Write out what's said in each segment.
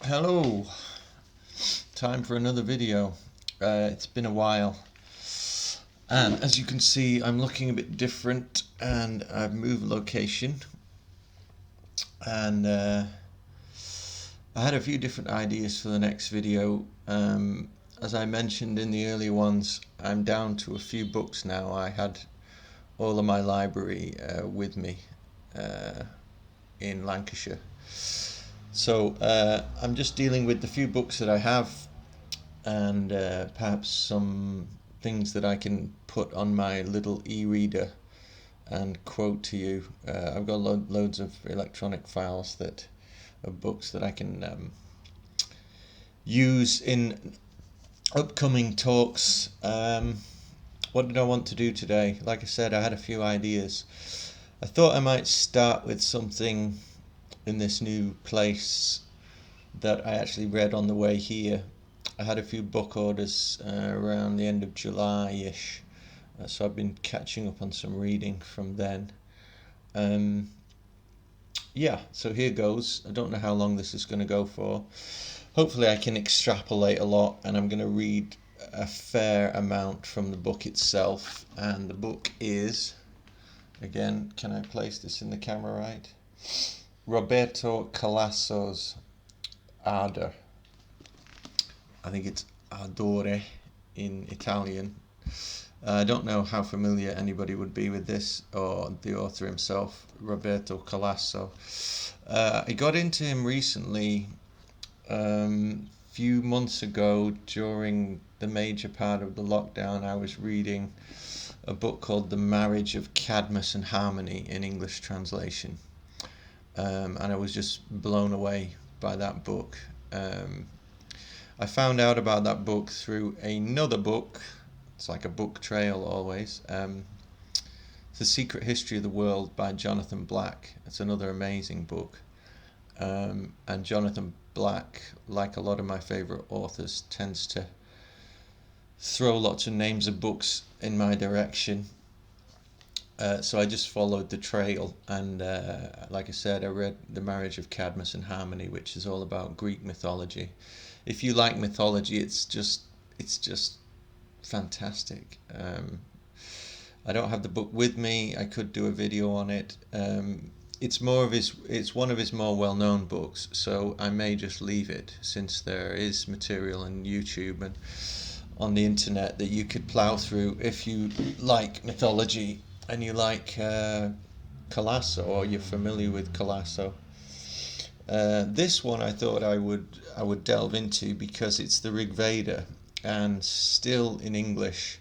Hello, time for another video. It's been a while, and as you can see I'm looking a bit different, and I've moved location, and I had a few different ideas for the next video. As I mentioned in the earlier ones, I'm down to a few books now. I had all of my library with me in Lancashire. So I'm just dealing with the few books that I have, and perhaps some things that I can put on my little e-reader and quote to you. I've got loads of electronic files that of books that I can use in upcoming talks. What did I want to do today? Like I said, I had a few ideas. I thought I might start with something in this new place that I actually read on the way here. I had a few book orders around the end of July-ish, so I've been catching up on some reading from then. Yeah, so here goes. I don't know how long this is going to go for. Hopefully I can extrapolate a lot, and I'm going to read a fair amount from the book itself. And the book is, again, can I place this in the camera right? Roberto Calasso's Ardor. I think it's Ardore in Italian. I don't know how familiar anybody would be with this, or the author himself, Roberto Calasso. I got into him recently, few months ago during the major part of the lockdown. I was reading a book called The Marriage of Cadmus and Harmony in English translation. And I was just blown away by that book. I found out about that book through another book. It's like a book trail always. It's The Secret History of the World by Jonathan Black. It's another amazing book. And Jonathan Black, like a lot of my favourite authors, tends to throw lots of names of books in my direction. So I just followed the trail, and like I said, I read The Marriage of Cadmus and Harmony, which is all about Greek mythology. If you like mythology, it's just fantastic. I don't have the book with me. I could do a video on it. It's one of his more well-known books, so I may just leave it, since there is material on YouTube and on the internet that you could plow through if you like mythology and you like Calasso, or you're familiar with Calasso. This one I thought I would delve into because it's the Rig Veda, and still in English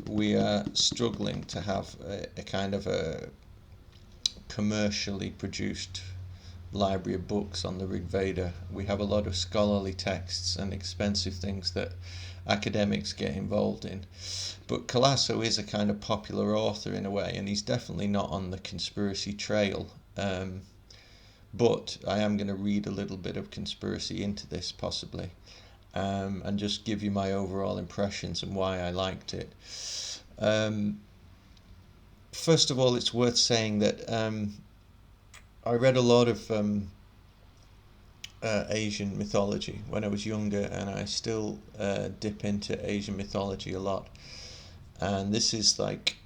we are struggling to have a kind of a commercially produced library of books on the Rig Veda. We have a lot of scholarly texts and expensive things that academics get involved in. But Calasso is a kind of popular author in a way, and he's definitely not on the conspiracy trail. But I am going to read a little bit of conspiracy into this, possibly, and just give you my overall impressions and why I liked it. First of all, it's worth saying that I read a lot of Asian mythology when I was younger, and I still dip into Asian mythology a lot. And this is like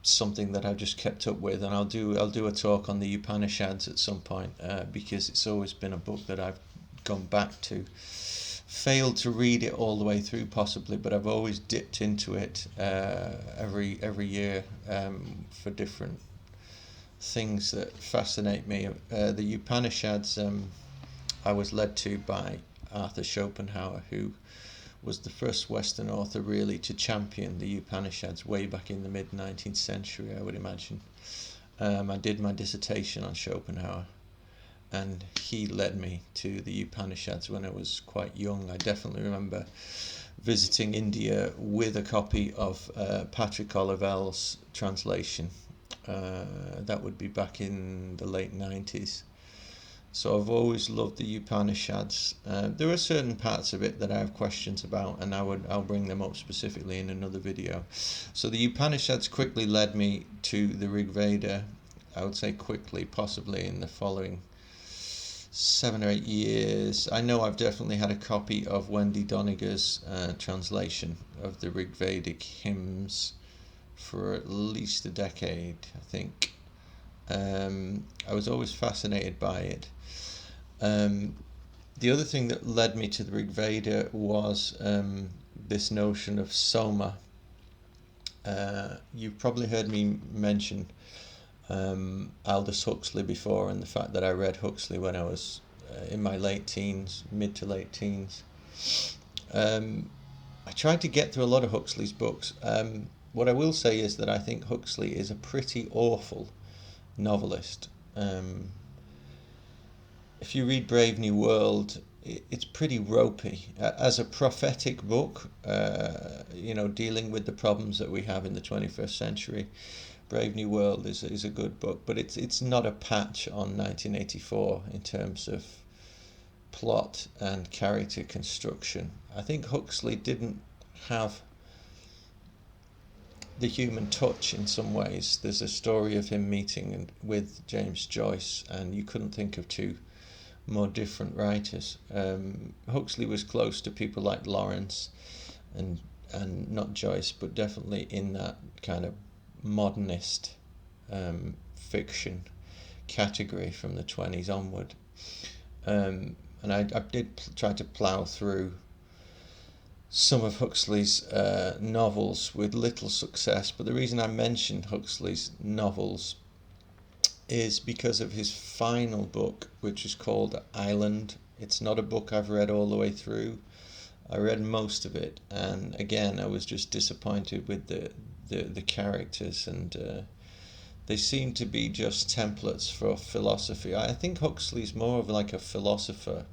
something that I've just kept up with, and I'll do a talk on the Upanishads at some point, because it's always been a book that I've gone back to. Failed to read it all the way through, possibly, but I've always dipped into it every year for different things that fascinate me. The Upanishads I was led to by Arthur Schopenhauer, who was the first Western author really to champion the Upanishads way back in the mid-19th century, I would imagine. I did my dissertation on Schopenhauer, and he led me to the Upanishads when I was quite young. I definitely remember visiting India with a copy of Patrick Olivell's translation. That would be back in the late 90s. So I've always loved the Upanishads. There are certain parts of it that I have questions about, and I'll bring them up specifically in another video. So the Upanishads quickly led me to the Rig Veda. I would say quickly, possibly in the following 7 or 8 years. I know I've definitely had a copy of Wendy Doniger's translation of the Rig Vedic hymns for at least a decade, I think. I was always fascinated by it. The other thing that led me to the Rig Veda was this notion of soma. You've probably heard me mention Aldous Huxley before, and the fact that I read Huxley when I was in my late teens, mid to late teens. I tried to get through a lot of Huxley's books. What I will say is that I think Huxley is a pretty awful novelist. If you read Brave New World, it's pretty ropey. As a prophetic book, dealing with the problems that we have in the 21st century, Brave New World is a good book, but it's not a patch on 1984 in terms of plot and character construction. I think Huxley didn't have the human touch in some ways. There's a story of him meeting with James Joyce, and you couldn't think of two more different writers. Huxley was close to people like Lawrence and not Joyce, but definitely in that kind of modernist fiction category from the 20s onward. And I did try to plough through some of Huxley's novels with little success, but the reason I mentioned Huxley's novels is because of his final book, which is called Island. It's not a book I've read all the way through. I read most of it, and again I was just disappointed with the characters, and they seem to be just templates for philosophy. I think Huxley's more of like a philosopher,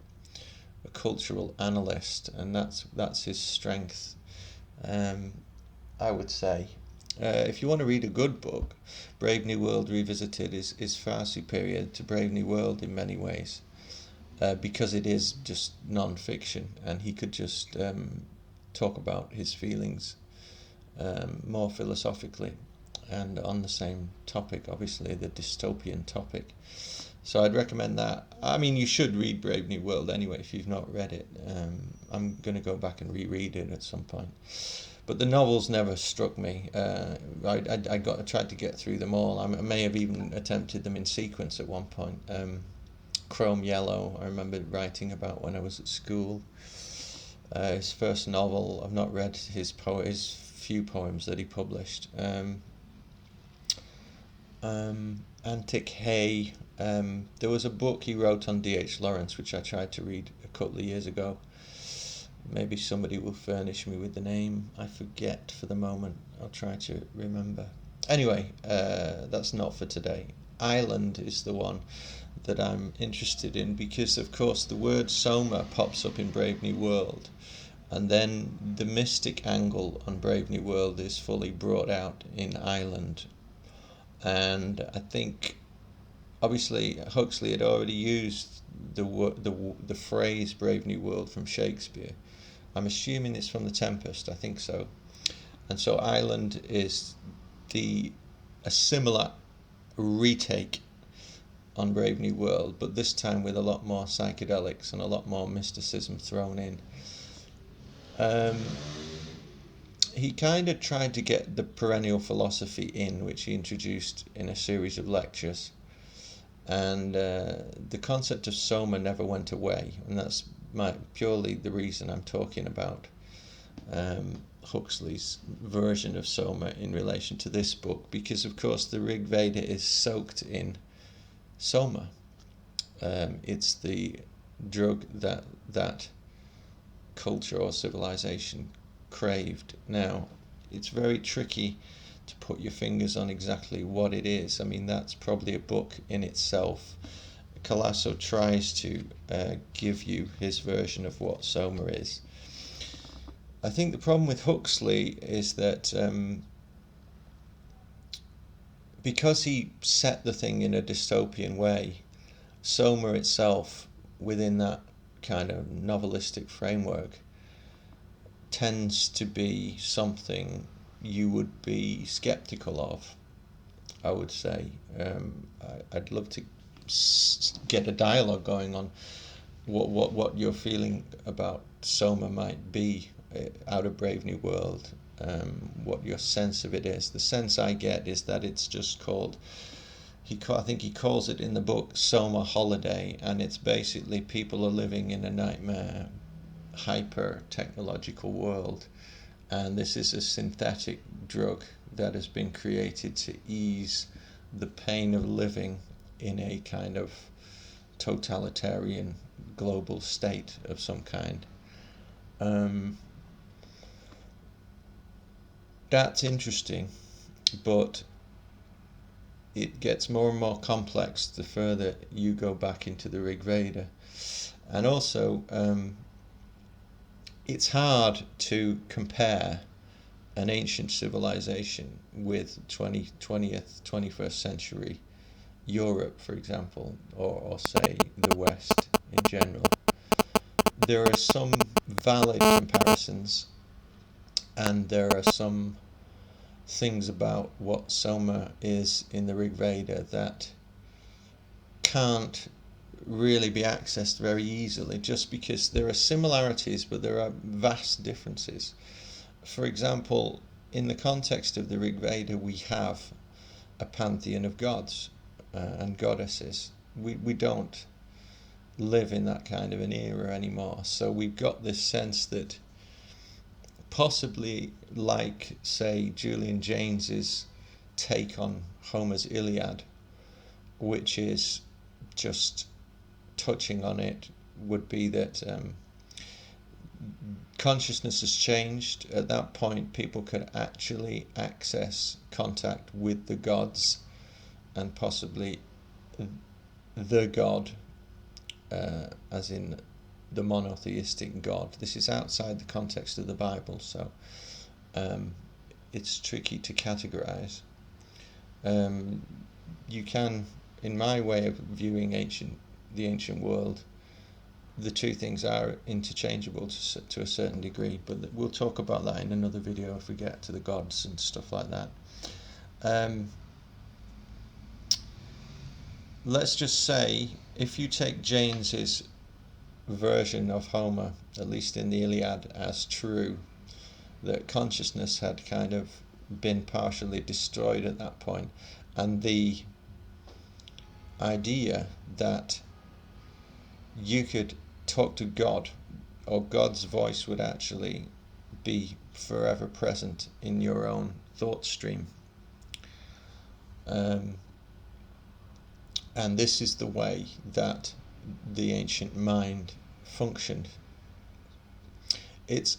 a cultural analyst, and that's his strength, I would say. If you want to read a good book, Brave New World Revisited is far superior to Brave New World in many ways, because it is just non-fiction, and he could just talk about his feelings more philosophically and on the same topic, obviously the dystopian topic. So I'd recommend that. I mean, you should read Brave New World anyway if you've not read it. I'm going to go back and reread it at some point. But the novels never struck me. I tried to get through them all. I may have even attempted them in sequence at one point. Chrome Yellow, I remember writing about when I was at school. His first novel, I've not read his few poems that he published. Antic Hay. There was a book he wrote on D.H. Lawrence, which I tried to read a couple of years ago. Maybe somebody will furnish me with the name. I forget for the moment. I'll try to remember. Anyway, that's not for today. Island is the one that I'm interested in because, of course, the word soma pops up in Brave New World, and then the mystic angle on Brave New World is fully brought out in Island. And I think, obviously, Huxley had already used the phrase Brave New World from Shakespeare. I'm assuming it's from The Tempest, I think so. And so Island is a similar retake on Brave New World, but this time with a lot more psychedelics and a lot more mysticism thrown in. He kind of tried to get the perennial philosophy in, which he introduced in a series of lectures. And the concept of soma never went away, and that's purely the reason I'm talking about Huxley's version of soma in relation to this book, because of course the Rig Veda is soaked in soma. It's the drug that culture or civilization craved. Now, it's very tricky to put your fingers on exactly what it is. I mean, that's probably a book in itself. Calasso tries to give you his version of what soma is. I think the problem with Huxley is that because he set the thing in a dystopian way, soma itself, within that kind of novelistic framework, tends to be something you would be skeptical of, I would say. I'd love to get a dialogue going on what your feeling about soma might be out of Brave New World, what your sense of it is. The sense I get is that it's just called, I think he calls it in the book Soma Holiday, and it's basically people are living in a nightmare hyper technological world, and this is a synthetic drug that has been created to ease the pain of living in a kind of totalitarian global state of some kind. That's interesting, but it gets more and more complex the further you go back into the Rig Veda. And also, it's hard to compare an ancient civilization with 20th, 21st century Europe, for example, or say the West in general. There are some valid comparisons, and there are some things about what soma is in the Rig Veda that can't really be accessed very easily, just because there are similarities but there are vast differences. For example, in the context of the Rig Veda, we have a pantheon of gods and goddesses. We don't live in that kind of an era anymore, so we've got this sense that possibly, like, say, Julian Jaynes's take on Homer's Iliad, which is just touching on it, would be that consciousness has changed. At that point, people could actually access contact with the gods, and possibly the god, as in the monotheistic God. This is outside the context of the Bible, so it's tricky to categorize. You can, in my way of viewing the ancient world, the two things are interchangeable to a certain degree, but we'll talk about that in another video if we get to the gods and stuff like that. Let's just say, if you take Jaynes's version of Homer, at least in the Iliad, as true, that consciousness had kind of been partially destroyed at that point, and the idea that you could talk to God, or God's voice would actually be forever present in your own thought stream. And this is the way that the ancient mind functioned. It's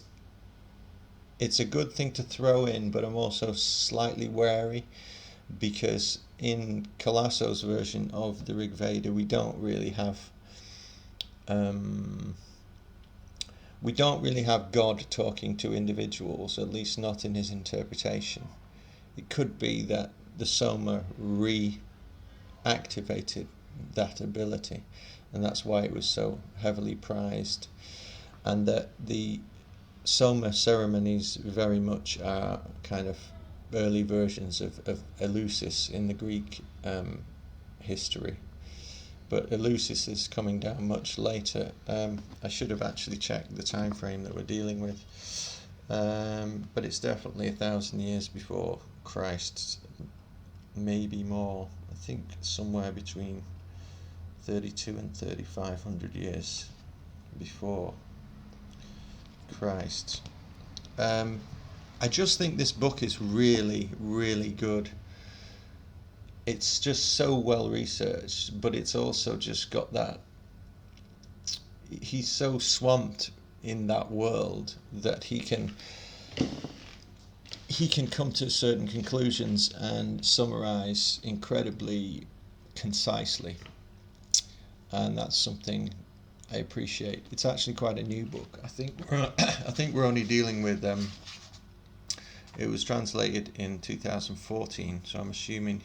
a good thing to throw in, but I'm also slightly wary, because in Calasso's version of the Rig Veda, we don't really have God talking to individuals, at least not in his interpretation. It could be that the Soma reactivated that ability, and that's why it was so heavily prized, and that the Soma ceremonies very much are kind of early versions of Eleusis in the Greek history. But Eleusis is coming down much later. I should have actually checked the time frame that we're dealing with, but it's definitely 1,000 years before Christ, maybe more. I think somewhere between 32 and 3,500 years before Christ. I just think this book is really, really good. It's just so well researched, but it's also just got that, he's so swamped in that world that he can come to certain conclusions and summarize incredibly concisely, and that's something I appreciate. It's actually quite a new book. I think we're only dealing with it was translated in 2014, so I'm assuming,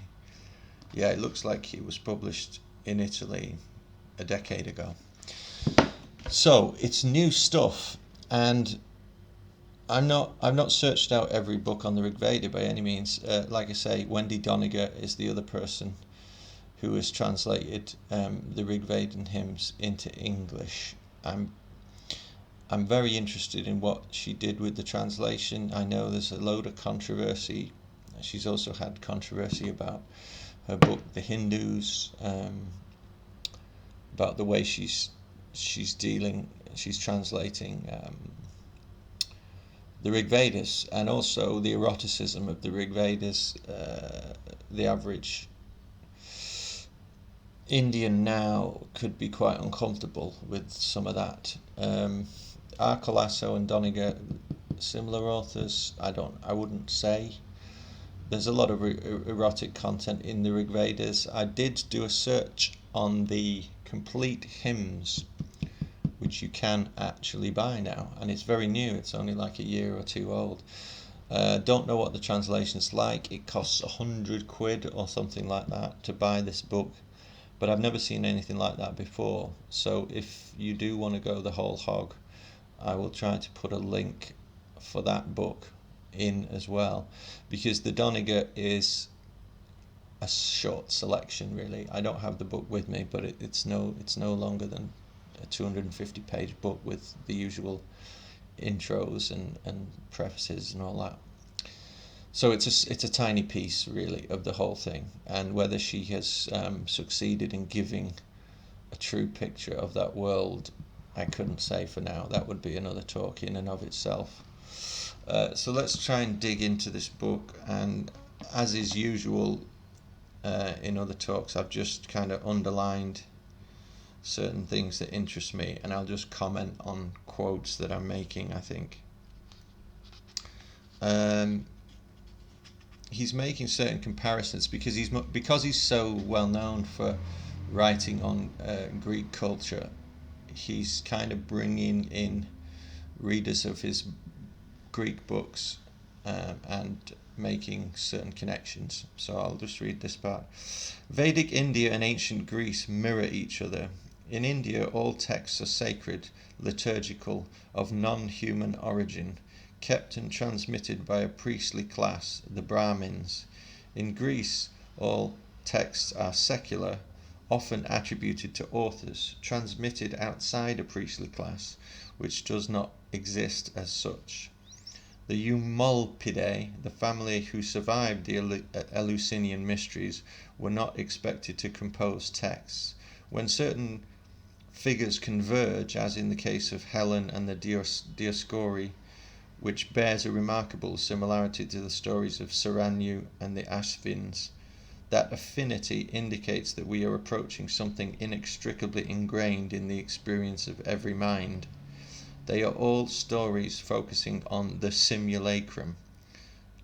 yeah, it looks like it was published in Italy a decade ago. So it's new stuff, and I've not searched out every book on the Rig Veda by any means. Like I say, Wendy Doniger is the other person who has translated the Rig Vedan hymns into English. I'm very interested in what she did with the translation. I know there's a load of controversy. She's also had controversy about her book, The Hindus, about the way she's translating the Rig Vedas, and also the eroticism of the Rig Vedas. The average Indian now could be quite uncomfortable with some of that. Are Calasso and Doniger similar authors? I wouldn't say. There's a lot of erotic content in the Rig Vedas. I did do a search on the complete hymns, which you can actually buy now, and it's very new. It's only like a year or two old. Don't know what the translation's like. It costs £100 or something like that to buy this book, but I've never seen anything like that before. So if you do want to go the whole hog, I will try to put a link for that book in as well, because the Doniger is a short selection, really. I don't have the book with me, but it's no longer than a 250-page book with the usual intros and prefaces and all that. So it's a tiny piece, really, of the whole thing. And whether she has succeeded in giving a true picture of that world, I couldn't say for now. That would be another talk in and of itself. So let's try and dig into this book, and as is usual in other talks, I've just kind of underlined certain things that interest me, and I'll just comment on quotes that I'm making, I think. He's making certain comparisons because he's so well known for writing on Greek culture. He's kind of bringing in readers of his Greek books and making certain connections. So I'll just read this part. Vedic India and ancient Greece mirror each other. In India, all texts are sacred, liturgical, of non-human origin, kept and transmitted by a priestly class, the Brahmins. In Greece, all texts are secular, often attributed to authors, transmitted outside a priestly class, which does not exist as such. The Eumolpidae, the family who survived the Eleusinian mysteries, were not expected to compose texts. When certain figures converge, as in the case of Helen and the Dioscuri, which bears a remarkable similarity to the stories of Saranyu and the Ashvins, that affinity indicates that we are approaching something inextricably ingrained in the experience of every mind. They are all stories focusing on the simulacrum,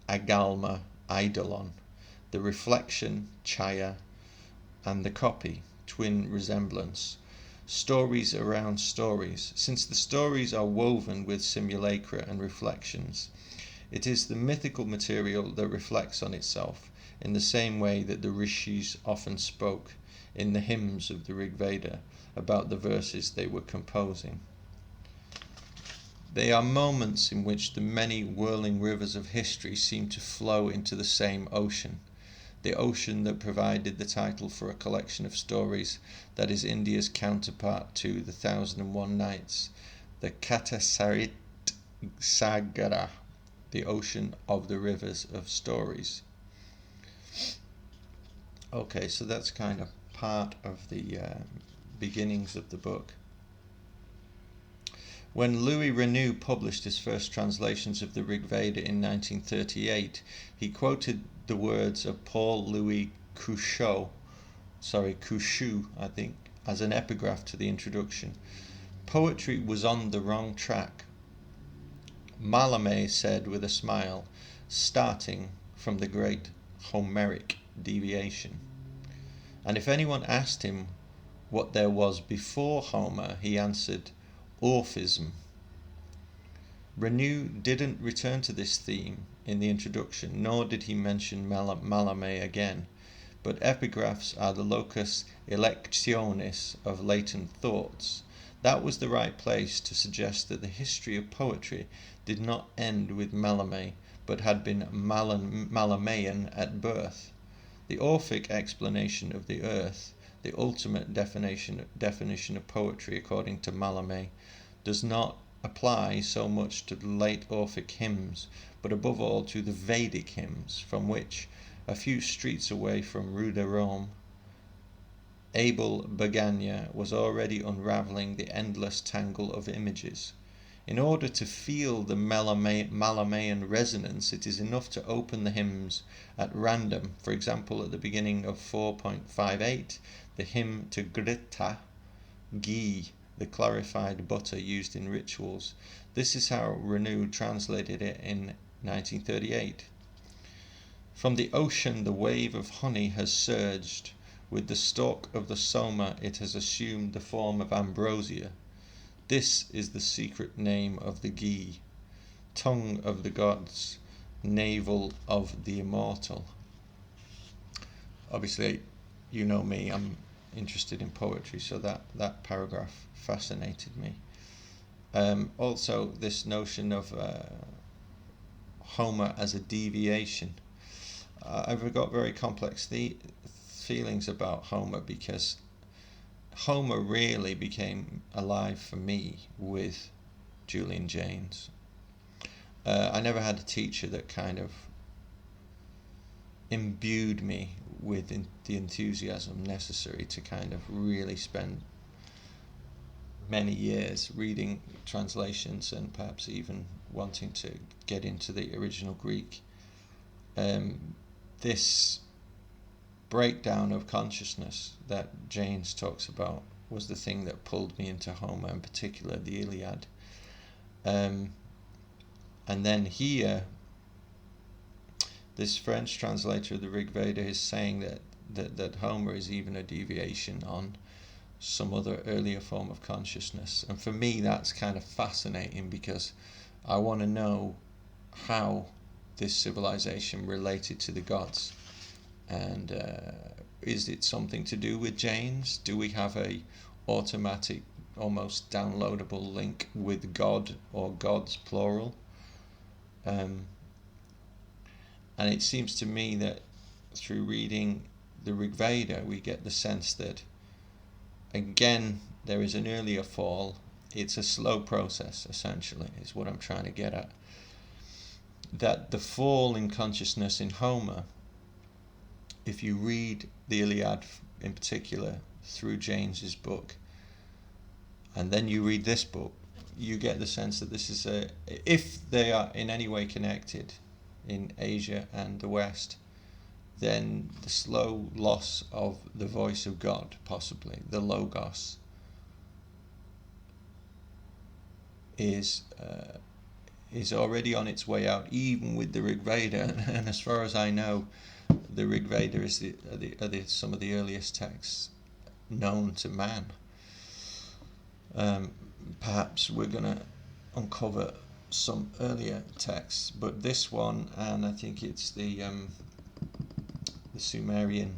agalma, eidolon, the reflection, chaya, and the copy, twin resemblance. Stories around stories. Since the stories are woven with simulacra and reflections, it is the mythical material that reflects on itself, in the same way that the Rishis often spoke in the hymns of the Rig Veda about the verses they were composing. They are moments in which the many whirling rivers of history seem to flow into the same ocean, the ocean that provided the title for a collection of stories that is India's counterpart to the 1001 Nights, the Katasarit Sagara, the ocean of the rivers of stories. Okay, so that's kind of part of the beginnings of the book. When Louis Renou published his first translations of the Rig Veda in 1938, he quoted the words of Paul Louis Couchot, I think, as an epigraph to the introduction. Poetry was on the wrong track, Mallarmé said with a smile, starting from the great Homeric deviation. And if anyone asked him what there was before Homer, he answered, Orphism. Renou didn't return to this theme in the introduction, nor did he mention Mallarmé again, but epigraphs are the locus electionis of latent thoughts. That was the right place to suggest that the history of poetry did not end with Mallarmé, but had been Mallarméan at birth. The Orphic explanation of the earth, the ultimate definition of poetry according to Mallarmé, does not apply so much to the late Orphic hymns, but above all to the Vedic hymns, from which, a few streets away from Rue de Rome, Abel Begagne was already unravelling the endless tangle of images. In order to feel the Malamean resonance, it is enough to open the hymns at random. For example, at the beginning of 4.58, the hymn to Grita, ghee, the clarified butter used in rituals. This is how Renou translated it in 1938. From the ocean the wave of honey has surged. With the stalk of the soma it has assumed the form of ambrosia. This is the secret name of the ghee, tongue of the gods, navel of the immortal. Obviously, you know me, I'm interested in poetry, so that paragraph fascinated me. Also, this notion of Homer as a deviation. I've got very complex feelings about Homer, because Homer really became alive for me with Julian Jaynes. I never had a teacher that kind of imbued me with the enthusiasm necessary to kind of really spend many years reading translations and perhaps even wanting to get into the original Greek. This breakdown of consciousness that Jaynes talks about was the thing that pulled me into Homer, in particular the Iliad. And then here, this French translator of the Rig Veda is saying that Homer is even a deviation on some other earlier form of consciousness. And for me, that's kind of fascinating, because I want to know how this civilization related to the gods. And is it something to do with Jaynes? Do we have a automatic, almost downloadable link with God, or gods plural? And it seems to me that through reading the Rig Veda, we get the sense that, again, there is an earlier fall. It's a slow process, essentially, is what I'm trying to get at. That the fall in consciousness in Homer, if you read the Iliad in particular through Jaynes's book, and then you read this book, you get the sense that this is if they are in any way connected in Asia and the West, then the slow loss of the voice of God, possibly the Logos, is already on its way out, even with the Rig Veda. And as far as I know, the Rig Veda is some of the earliest texts known to man. Perhaps we're going to uncover some earlier texts, but this one, and I think it's the Sumerian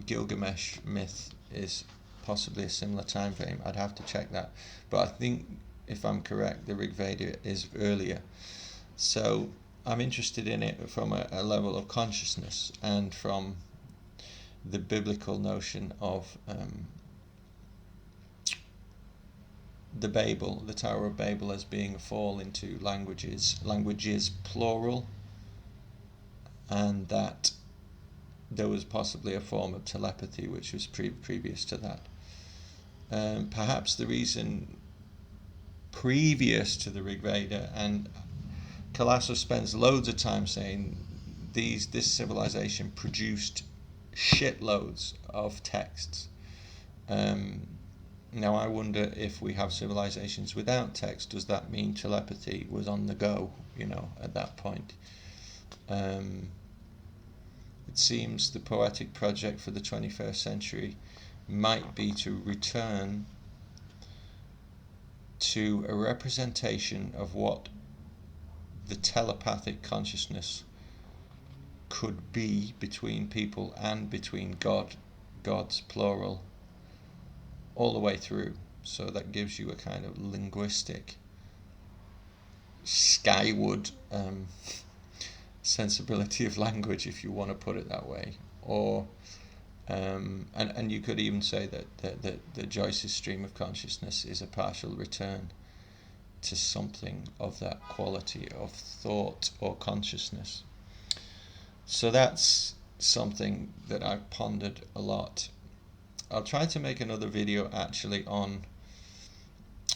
Gilgamesh myth, is possibly a similar time frame. I'd have to check that, but I think, if I'm correct, the Rig Veda is earlier. So I'm interested in it from a level of consciousness, and from the biblical notion of the Babel, the Tower of Babel, as being a fall into languages plural, and that there was possibly a form of telepathy which was previous to that. Perhaps the reason previous to the Rig Veda, and Calasso spends loads of time saying this civilization produced shitloads of texts. Now I wonder, if we have civilizations without text, does that mean telepathy was on the go, at that point? It seems the poetic project for the 21st century might be to return to a representation of what the telepathic consciousness could be between people and between gods plural, all the way through. So that gives you a kind of linguistic skyward sensibility of language, if you want to put it that way, or and you could even say that Joyce's stream of consciousness is a partial return to something of that quality of thought or consciousness. So that's something that I've pondered a lot. I'll try to make another video actually on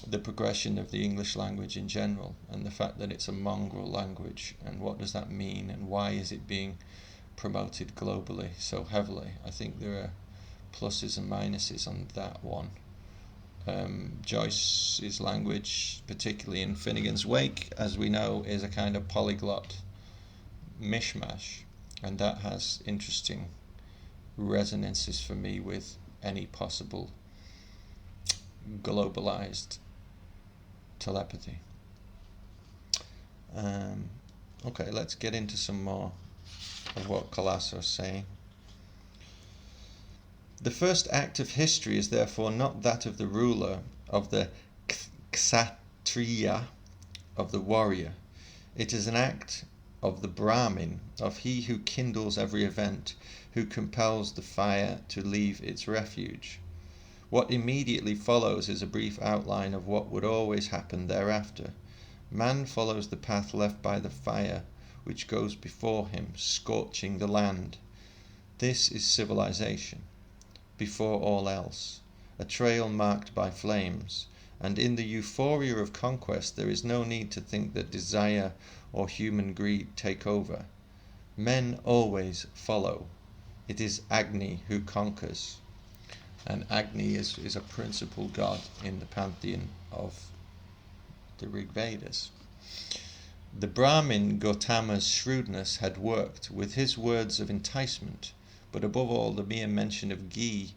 the progression of the English language in general, and the fact that it's a mongrel language, and what does that mean, and why is it being promoted globally so heavily. I think there are pluses and minuses on that one. Joyce's language, particularly in Finnegan's Wake, as we know, is a kind of polyglot mishmash, and that has interesting resonances for me with any possible globalized telepathy. Okay, let's get into some more of what Calasso is saying. The first act of history is therefore not that of the ruler, of the kshatriya, of the warrior. It is an act of the Brahmin, of he who kindles every event, who compels the fire to leave its refuge. What immediately follows is a brief outline of what would always happen thereafter. Man follows the path left by the fire, which goes before him, scorching the land. This is civilization, before all else, a trail marked by flames, and in the euphoria of conquest there is no need to think that desire or human greed take over. Men always follow. It is Agni who conquers, and Agni is a principal god in the pantheon of the Rig Vedas. The Brahmin Gautama's shrewdness had worked with his words of enticement, but above all the mere mention of ghee,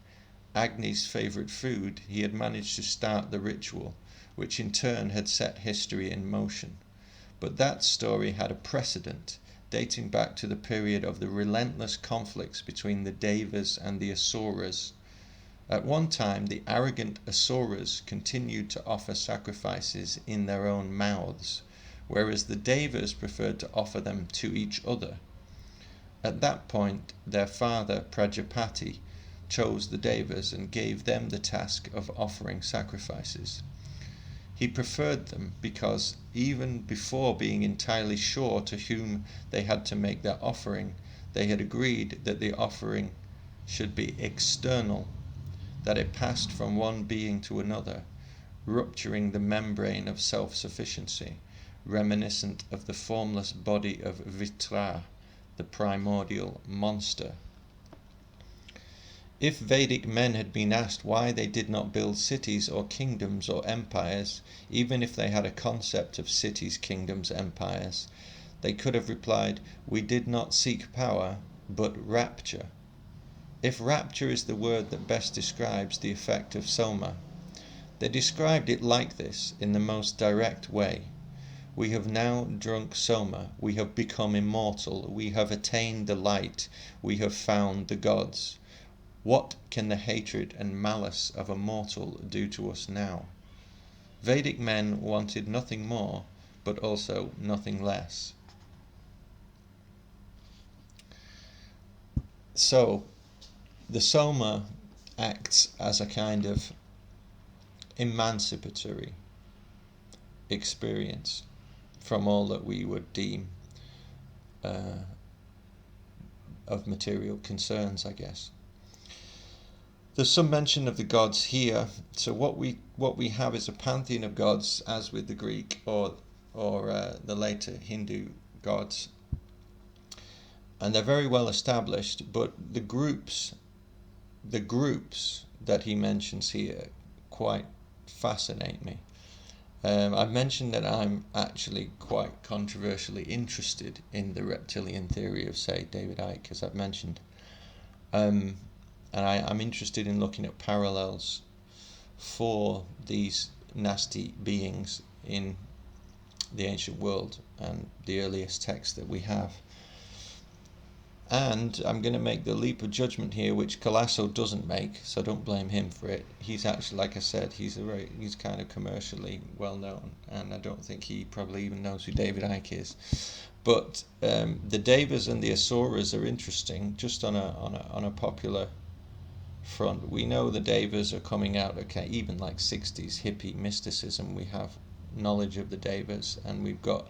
Agni's favourite food, he had managed to start the ritual, which in turn had set history in motion. But that story had a precedent, dating back to the period of the relentless conflicts between the Devas and the Asuras. At one time, the arrogant Asuras continued to offer sacrifices in their own mouths, whereas the Devas preferred to offer them to each other. At that point, their father, Prajapati, chose the Devas and gave them the task of offering sacrifices. He preferred them because, even before being entirely sure to whom they had to make their offering, they had agreed that the offering should be external, that it passed from one being to another, rupturing the membrane of self-sufficiency, reminiscent of the formless body of Vitra, the primordial monster. If Vedic men had been asked why they did not build cities or kingdoms or empires, even if they had a concept of cities, kingdoms, empires, they could have replied, "We did not seek power, but rapture." If rapture is the word that best describes the effect of soma, they described it like this in the most direct way. We have now drunk soma, we have become immortal, we have attained the light, we have found the gods. What can the hatred and malice of a mortal do to us now? Vedic men wanted nothing more, but also nothing less. So, the soma acts as a kind of emancipatory experience from all that we would deem of material concerns, I guess. There's some mention of the gods here. So what we have is a pantheon of gods, as with the Greek or the later Hindu gods, and they're very well established. But the groups that he mentions here quite fascinate me. I've mentioned that I'm actually quite controversially interested in the reptilian theory of, say, David Icke, as I've mentioned. And I'm interested in looking at parallels for these nasty beings in the ancient world and the earliest texts that we have. And I'm going to make the leap of judgment here, which Calasso doesn't make, so don't blame him for it. He's actually, like I said, he's kind of commercially well known, and I don't think he probably even knows who David Icke is. But the Devas and the Asuras are interesting. Just on a popular front, we know the Devas are coming out. Okay, even like 60s hippie mysticism, we have knowledge of the Devas, and we've got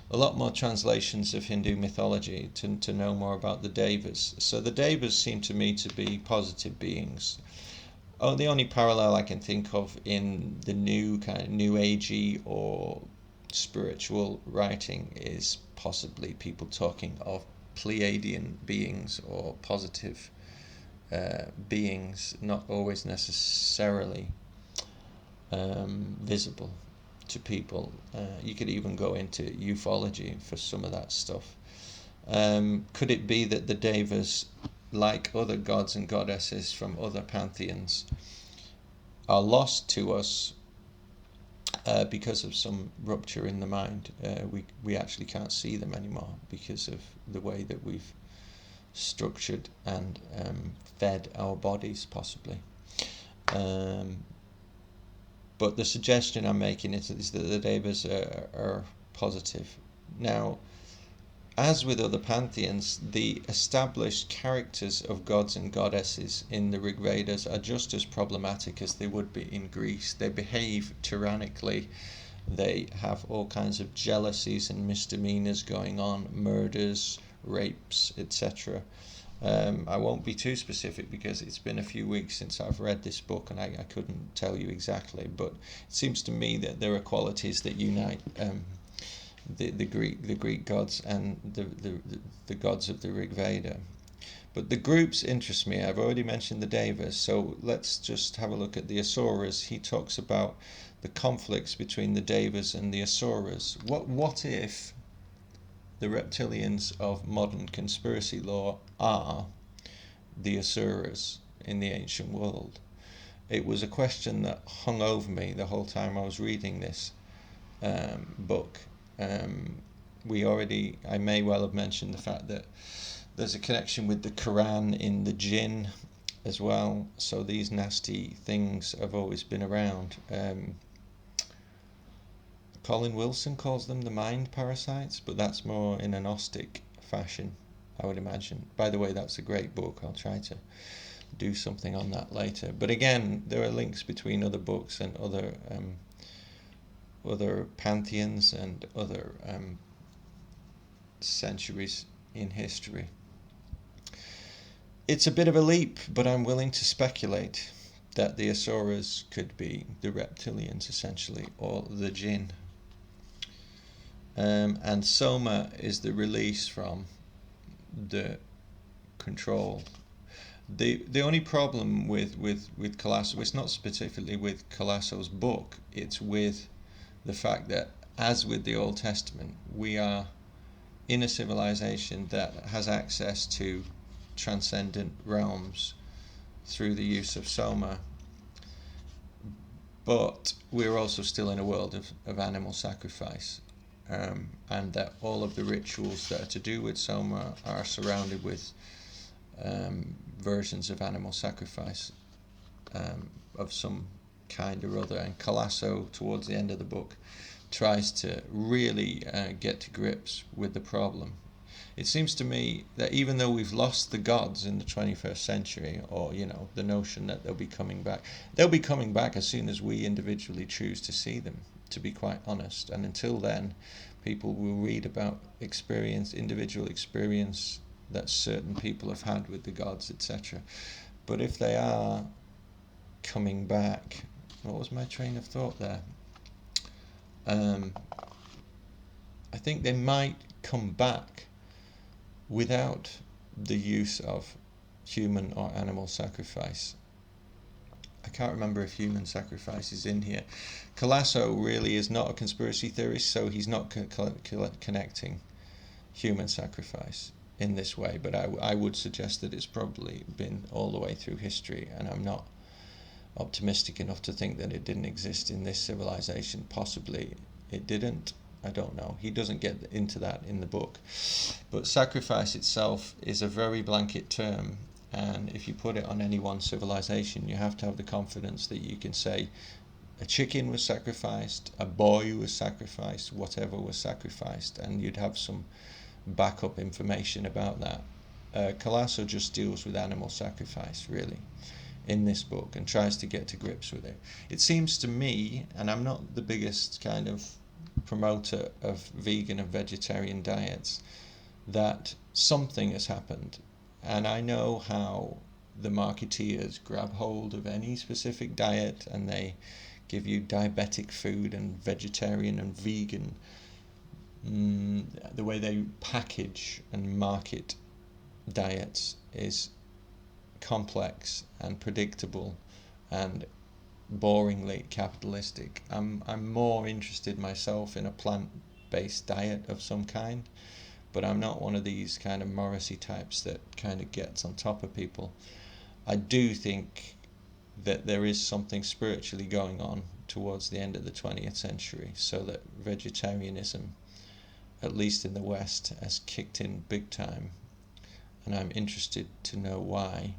a lot more translations of Hindu mythology to know more about the Devas. So the Devas seem to me to be positive beings. Oh, the only parallel I can think of in the new kind of new agey or spiritual writing is possibly people talking of Pleiadian beings or positive beings, not always necessarily visible to people. You could even go into ufology for some of that stuff. Could it be that the Devas, like other gods and goddesses from other pantheons, are lost to us because of some rupture in the mind? We actually can't see them anymore because of the way that we've structured and fed our bodies, possibly. But the suggestion I'm making is that the Devas are positive. Now, as with other pantheons, the established characters of gods and goddesses in the Rig Vedas are just as problematic as they would be in Greece. They behave tyrannically. They have all kinds of jealousies and misdemeanors going on, murders, rapes, etc. I won't be too specific because it's been a few weeks since I've read this book, and I couldn't tell you exactly, but it seems to me that there are qualities that unite the Greek gods and the gods of the Rig Veda. But the groups interest me. I've already mentioned the Devas, so let's just have a look at the Asuras. He talks about the conflicts between the Devas and the Asuras. What if the reptilians of modern conspiracy law are the Asuras in the ancient world? It was a question that hung over me the whole time I was reading this book. I may well have mentioned the fact that there's a connection with the Quran in the jinn as well. So these nasty things have always been around. Colin Wilson calls them the mind parasites, but that's more in a Gnostic fashion, I would imagine. By the way, that's a great book. I'll try to do something on that later. But again, there are links between other books and other pantheons and other centuries in history. It's a bit of a leap, but I'm willing to speculate that the Asuras could be the reptilians, essentially, or the jinn. And soma is the release from the control. The only problem with Calasso, it's not specifically with Calasso's book, it's with the fact that, as with the Old Testament, we are in a civilization that has access to transcendent realms through the use of soma, but we're also still in a world of animal sacrifice, and that all of the rituals that are to do with soma are surrounded with versions of animal sacrifice of some kind or other. And Calasso, towards the end of the book, tries to really get to grips with the problem. It seems to me that even though we've lost the gods in the 21st century, or the notion that they'll be coming back as soon as we individually choose to see them, to be quite honest. And until then, people will read about individual experience that certain people have had with the gods, etc. But if they are coming back, what was my train of thought there? I think they might come back without the use of human or animal sacrifice. I can't remember if human sacrifice is in here. Calasso really is not a conspiracy theorist, so he's not connecting human sacrifice in this way, but I would suggest that it's probably been all the way through history, and I'm not optimistic enough to think that it didn't exist in this civilization. Possibly it didn't, I don't know. He doesn't get into that in the book. But sacrifice itself is a very blanket term, and if you put it on any one civilization, you have to have the confidence that you can say a chicken was sacrificed, a boy was sacrificed, whatever was sacrificed, and you'd have some backup information about that. Calasso just deals with animal sacrifice, really, in this book, and tries to get to grips with it. It seems to me, and I'm not the biggest kind of promoter of vegan and vegetarian diets, that something has happened. And I know how the marketeers grab hold of any specific diet and they give you diabetic food and vegetarian and vegan. The way they package and market diets is complex and predictable and boringly capitalistic. I'm more interested myself in a plant-based diet of some kind, but I'm not one of these kind of Morrissey types that kind of gets on top of people. I do think that there is something spiritually going on towards the end of the 20th century, so that vegetarianism, at least in the West, has kicked in big time, and I'm interested to know why,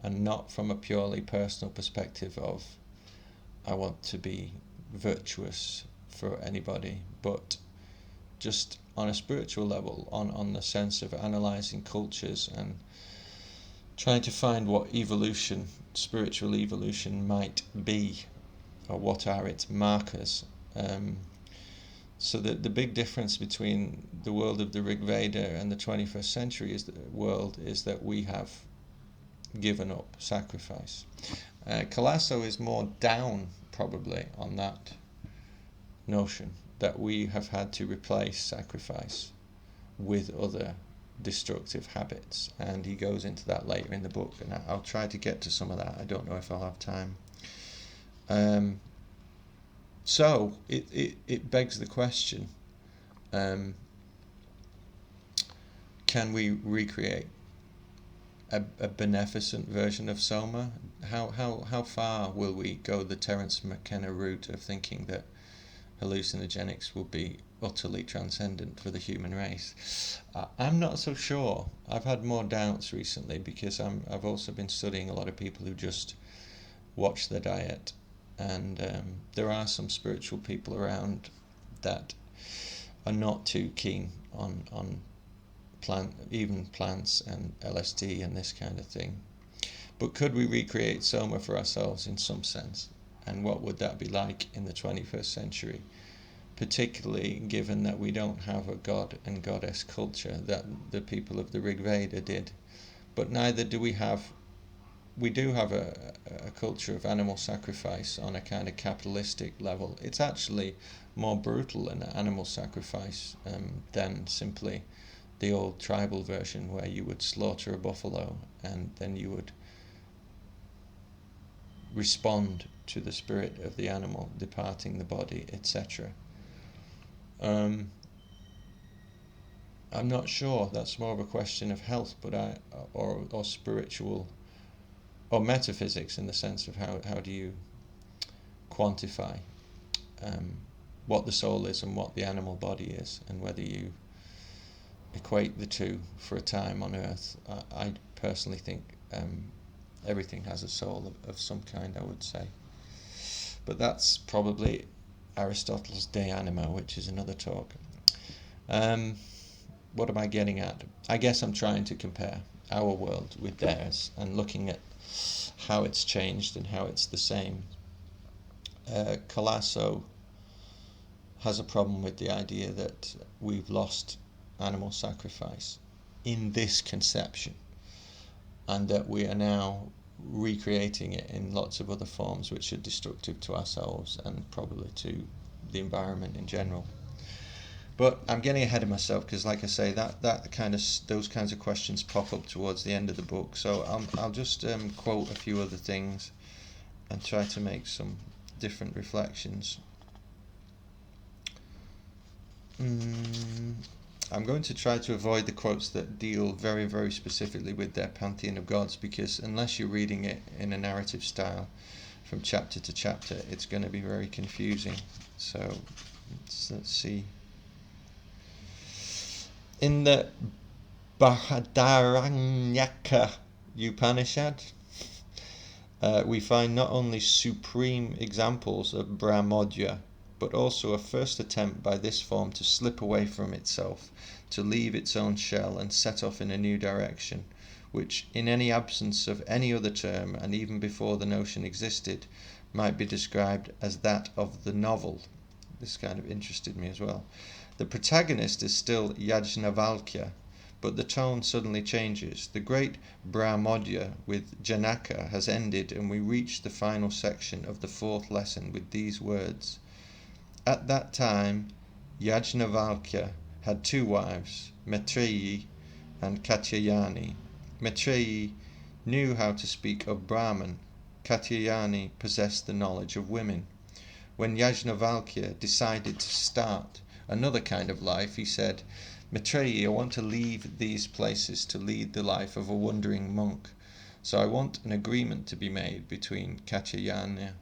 and not from a purely personal perspective of I want to be virtuous for anybody, but just on a spiritual level, on the sense of analysing cultures and trying to find what evolution, spiritual evolution, might be, or what are its markers. So that the big difference between the world of the Rig Veda and the 21st century world is that we have given up sacrifice. Calasso is more down, probably, on that notion that we have had to replace sacrifice with other destructive habits, and he goes into that later in the book, and I'll try to get to some of that. I don't know if I'll have time. So it begs the question, can we recreate a beneficent version of soma? How far will we go the Terence McKenna route of thinking that hallucinogenics will be utterly transcendent for the human race? I'm not so sure. I've had more doubts recently because I've also been studying a lot of people who just watch their diet, and there are some spiritual people around that are not too keen on even plants and LSD and this kind of thing. But could we recreate soma for ourselves in some sense? And what would that be like in the 21st century? Particularly given that we don't have a god and goddess culture that the people of the Rig Veda did. But neither do we have. We do have a culture of animal sacrifice on a kind of capitalistic level. It's actually more brutal than animal sacrifice than simply the old tribal version where you would slaughter a buffalo and then you would respond to the spirit of the animal departing the body, etc. I'm not sure. That's more of a question of health, but or spiritual, or metaphysics, in the sense of how do you quantify what the soul is and what the animal body is, and whether you equate the two for a time on Earth. I personally think everything has a soul of some kind, I would say. But that's probably Aristotle's De Anima, which is another talk. What am I getting at? I guess I'm trying to compare our world with theirs and looking at how it's changed and how it's the same. Calasso has a problem with the idea that we've lost animal sacrifice in this conception, and that we are now recreating it in lots of other forms which are destructive to ourselves and probably to the environment in general. But I'm getting ahead of myself because, like I say, that kind of those kinds of questions pop up towards the end of the book. So I'll just quote a few other things and try to make some different reflections. I'm going to try to avoid the quotes that deal very, very specifically with their pantheon of gods, because unless you're reading it in a narrative style from chapter to chapter, it's going to be very confusing. So let's see. In the Bahadaranyaka Upanishad, we find not only supreme examples of Brahmodya, but also a first attempt by this form to slip away from itself, to leave its own shell and set off in a new direction, which, in any absence of any other term, and even before the notion existed, might be described as that of the novel. This kind of interested me as well. The protagonist is still Yajnavalkya, but the tone suddenly changes. The great Brahmodya with Janaka has ended, and we reach the final section of the fourth lesson with these words. At that time, Yajnavalkya had two wives, Maitreyi and Katyayani. Maitreyi knew how to speak of Brahman. Katyayani possessed the knowledge of women. When Yajnavalkya decided to start another kind of life, he said, Maitreyi, I want to leave these places to lead the life of a wandering monk. So I want an agreement to be made between Katyayani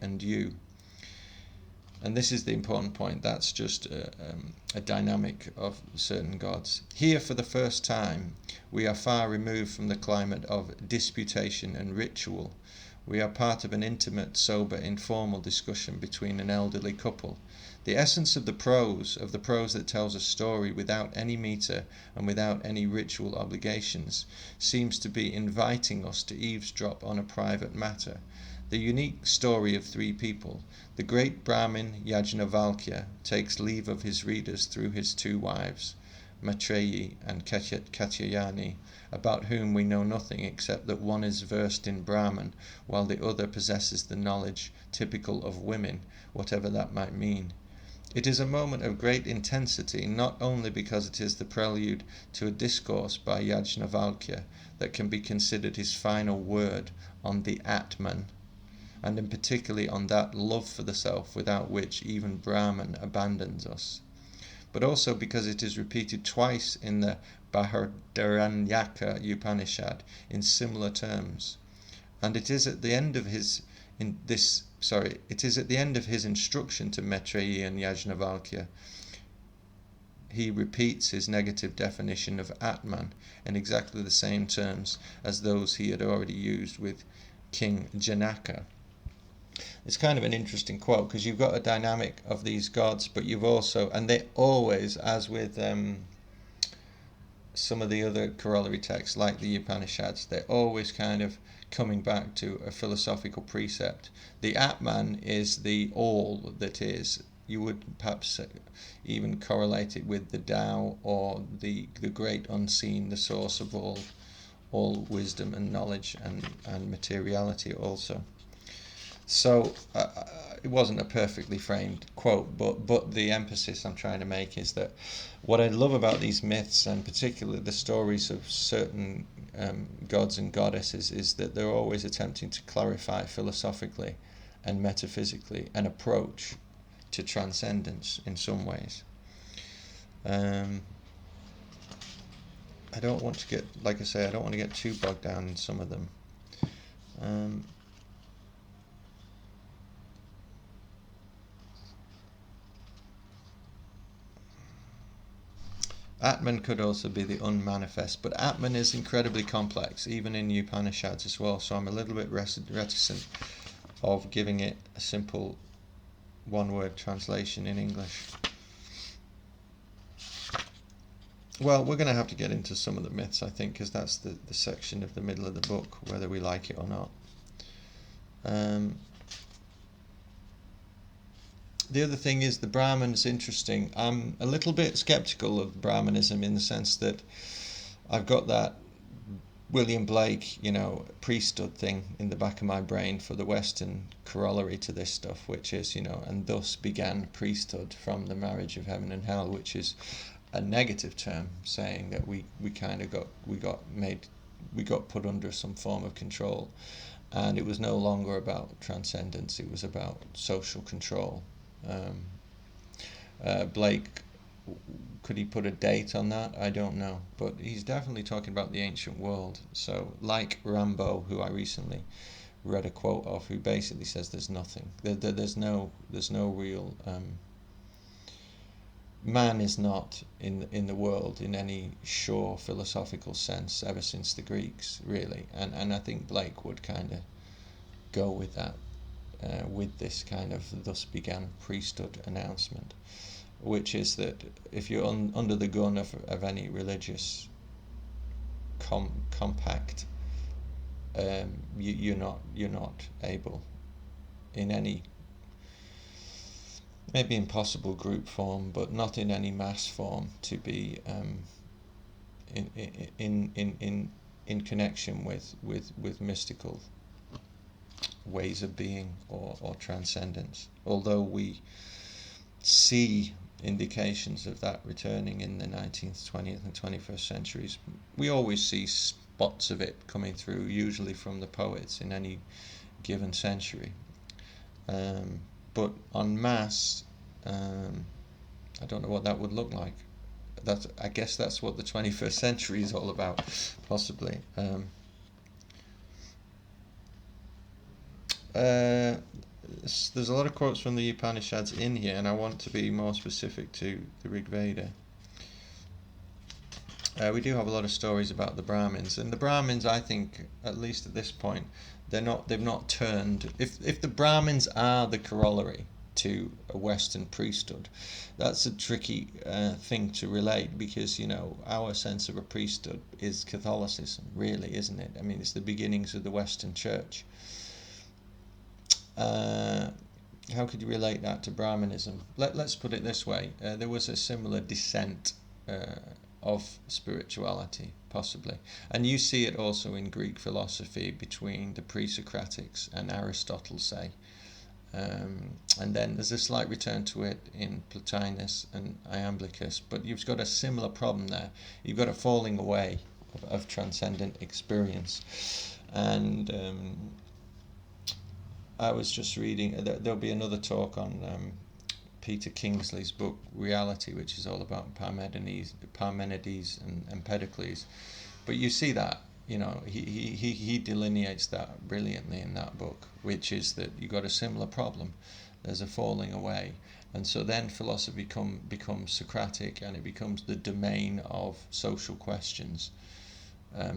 and you. And this is the important point. That's just a dynamic of certain gods. Here, for the first time, we are far removed from the climate of disputation and ritual. We are part of an intimate, sober, informal discussion between an elderly couple. The essence of the prose that tells a story without any meter and without any ritual obligations, seems to be inviting us to eavesdrop on a private matter. The unique story of three people. The great Brahmin Yajnavalkya takes leave of his readers through his two wives, Maitreyi and Katyayani, about whom we know nothing except that one is versed in Brahman, while the other possesses the knowledge typical of women, whatever that might mean. It is a moment of great intensity, not only because it is the prelude to a discourse by Yajnavalkya that can be considered his final word on the Atman, and in particularly on that love for the self without which even Brahman abandons us, but also because it is repeated twice in the Bahadaranyaka Upanishad in similar terms, and it is at the end of his instruction to Maitreyi and Yajnavalkya. He repeats his negative definition of Atman in exactly the same terms as those he had already used with King Janaka. It's kind of an interesting quote because you've got a dynamic of these gods, but you've also, and they always, as with some of the other corollary texts like the Upanishads, they're always kind of coming back to a philosophical precept. The Atman is the all that is. You would perhaps even correlate it with the Tao or the great unseen, the source of all wisdom and knowledge and materiality also. So it wasn't a perfectly framed quote, but the emphasis I'm trying to make is that what I love about these myths, and particularly the stories of certain gods and goddesses, is that they're always attempting to clarify philosophically and metaphysically an approach to transcendence in some ways. I don't want to get, like I say, I don't want to get too bogged down in some of them. Atman could also be the unmanifest, but Atman is incredibly complex, even in Upanishads as well, so I'm a little bit reticent of giving it a simple one-word translation in English. Well, we're going to have to get into some of the myths, I think, because that's the section of the middle of the book, whether we like it or not. The other thing is the Brahmins. Interesting. I'm a little bit skeptical of Brahmanism in the sense that I've got that William Blake, priesthood thing in the back of my brain for the Western corollary to this stuff, which is, and thus began priesthood from the marriage of heaven and hell, which is a negative term saying that we got put under some form of control, and it was no longer about transcendence, it was about social control. Blake, could he put a date on that? I don't know, but he's definitely talking about the ancient world. So, like Rambo, who I recently read a quote of, who basically says there's nothing, there's no real man is not in the world in any sure philosophical sense ever since the Greeks, really, and I think Blake would kind of go with that, with this kind of thus began priesthood announcement, which is that if you're under the gun of any religious compact, you're not able in any, maybe in possible group form, but not in any mass form, to be in connection with mystical ways of being or transcendence. Although we see indications of that returning in the 19th, 20th and 21st centuries, we always see spots of it coming through, usually from the poets in any given century. But en masse, I don't know what that would look like. I guess that's what the 21st century is all about, possibly. There's a lot of quotes from the Upanishads in here, and I want to be more specific to the Rig Veda. We do have a lot of stories about the Brahmins, and the Brahmins, I think, at least at this point, they've not turned. If the Brahmins are the corollary to a Western priesthood, that's a tricky thing to relate, because our sense of a priesthood is Catholicism, really, isn't it? I mean, it's the beginnings of the Western Church. How could you relate that to Brahmanism? Let's put it this way: there was a similar descent of spirituality, possibly, and you see it also in Greek philosophy between the pre-Socratics and Aristotle, say, and then there's a slight return to it in Plotinus and Iamblichus, but you've got a similar problem there. You've got a falling away of transcendent experience, and I was just reading, there'll be another talk on Peter Kingsley's book Reality, which is all about Parmenides and Empedocles. But you see that, he delineates that brilliantly in that book, which is that you've got a similar problem. There's a falling away. And so then philosophy becomes Socratic, and it becomes the domain of social questions.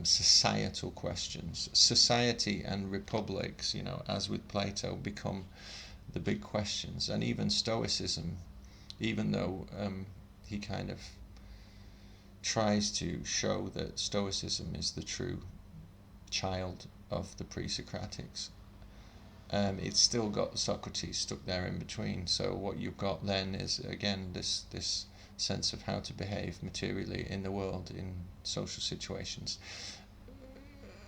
Societal questions. Society and republics, as with Plato, become the big questions. And even Stoicism, even though he kind of tries to show that Stoicism is the true child of the pre-Socratics, it's still got Socrates stuck there in between. So what you've got then is, again, this sense of how to behave materially in the world in social situations.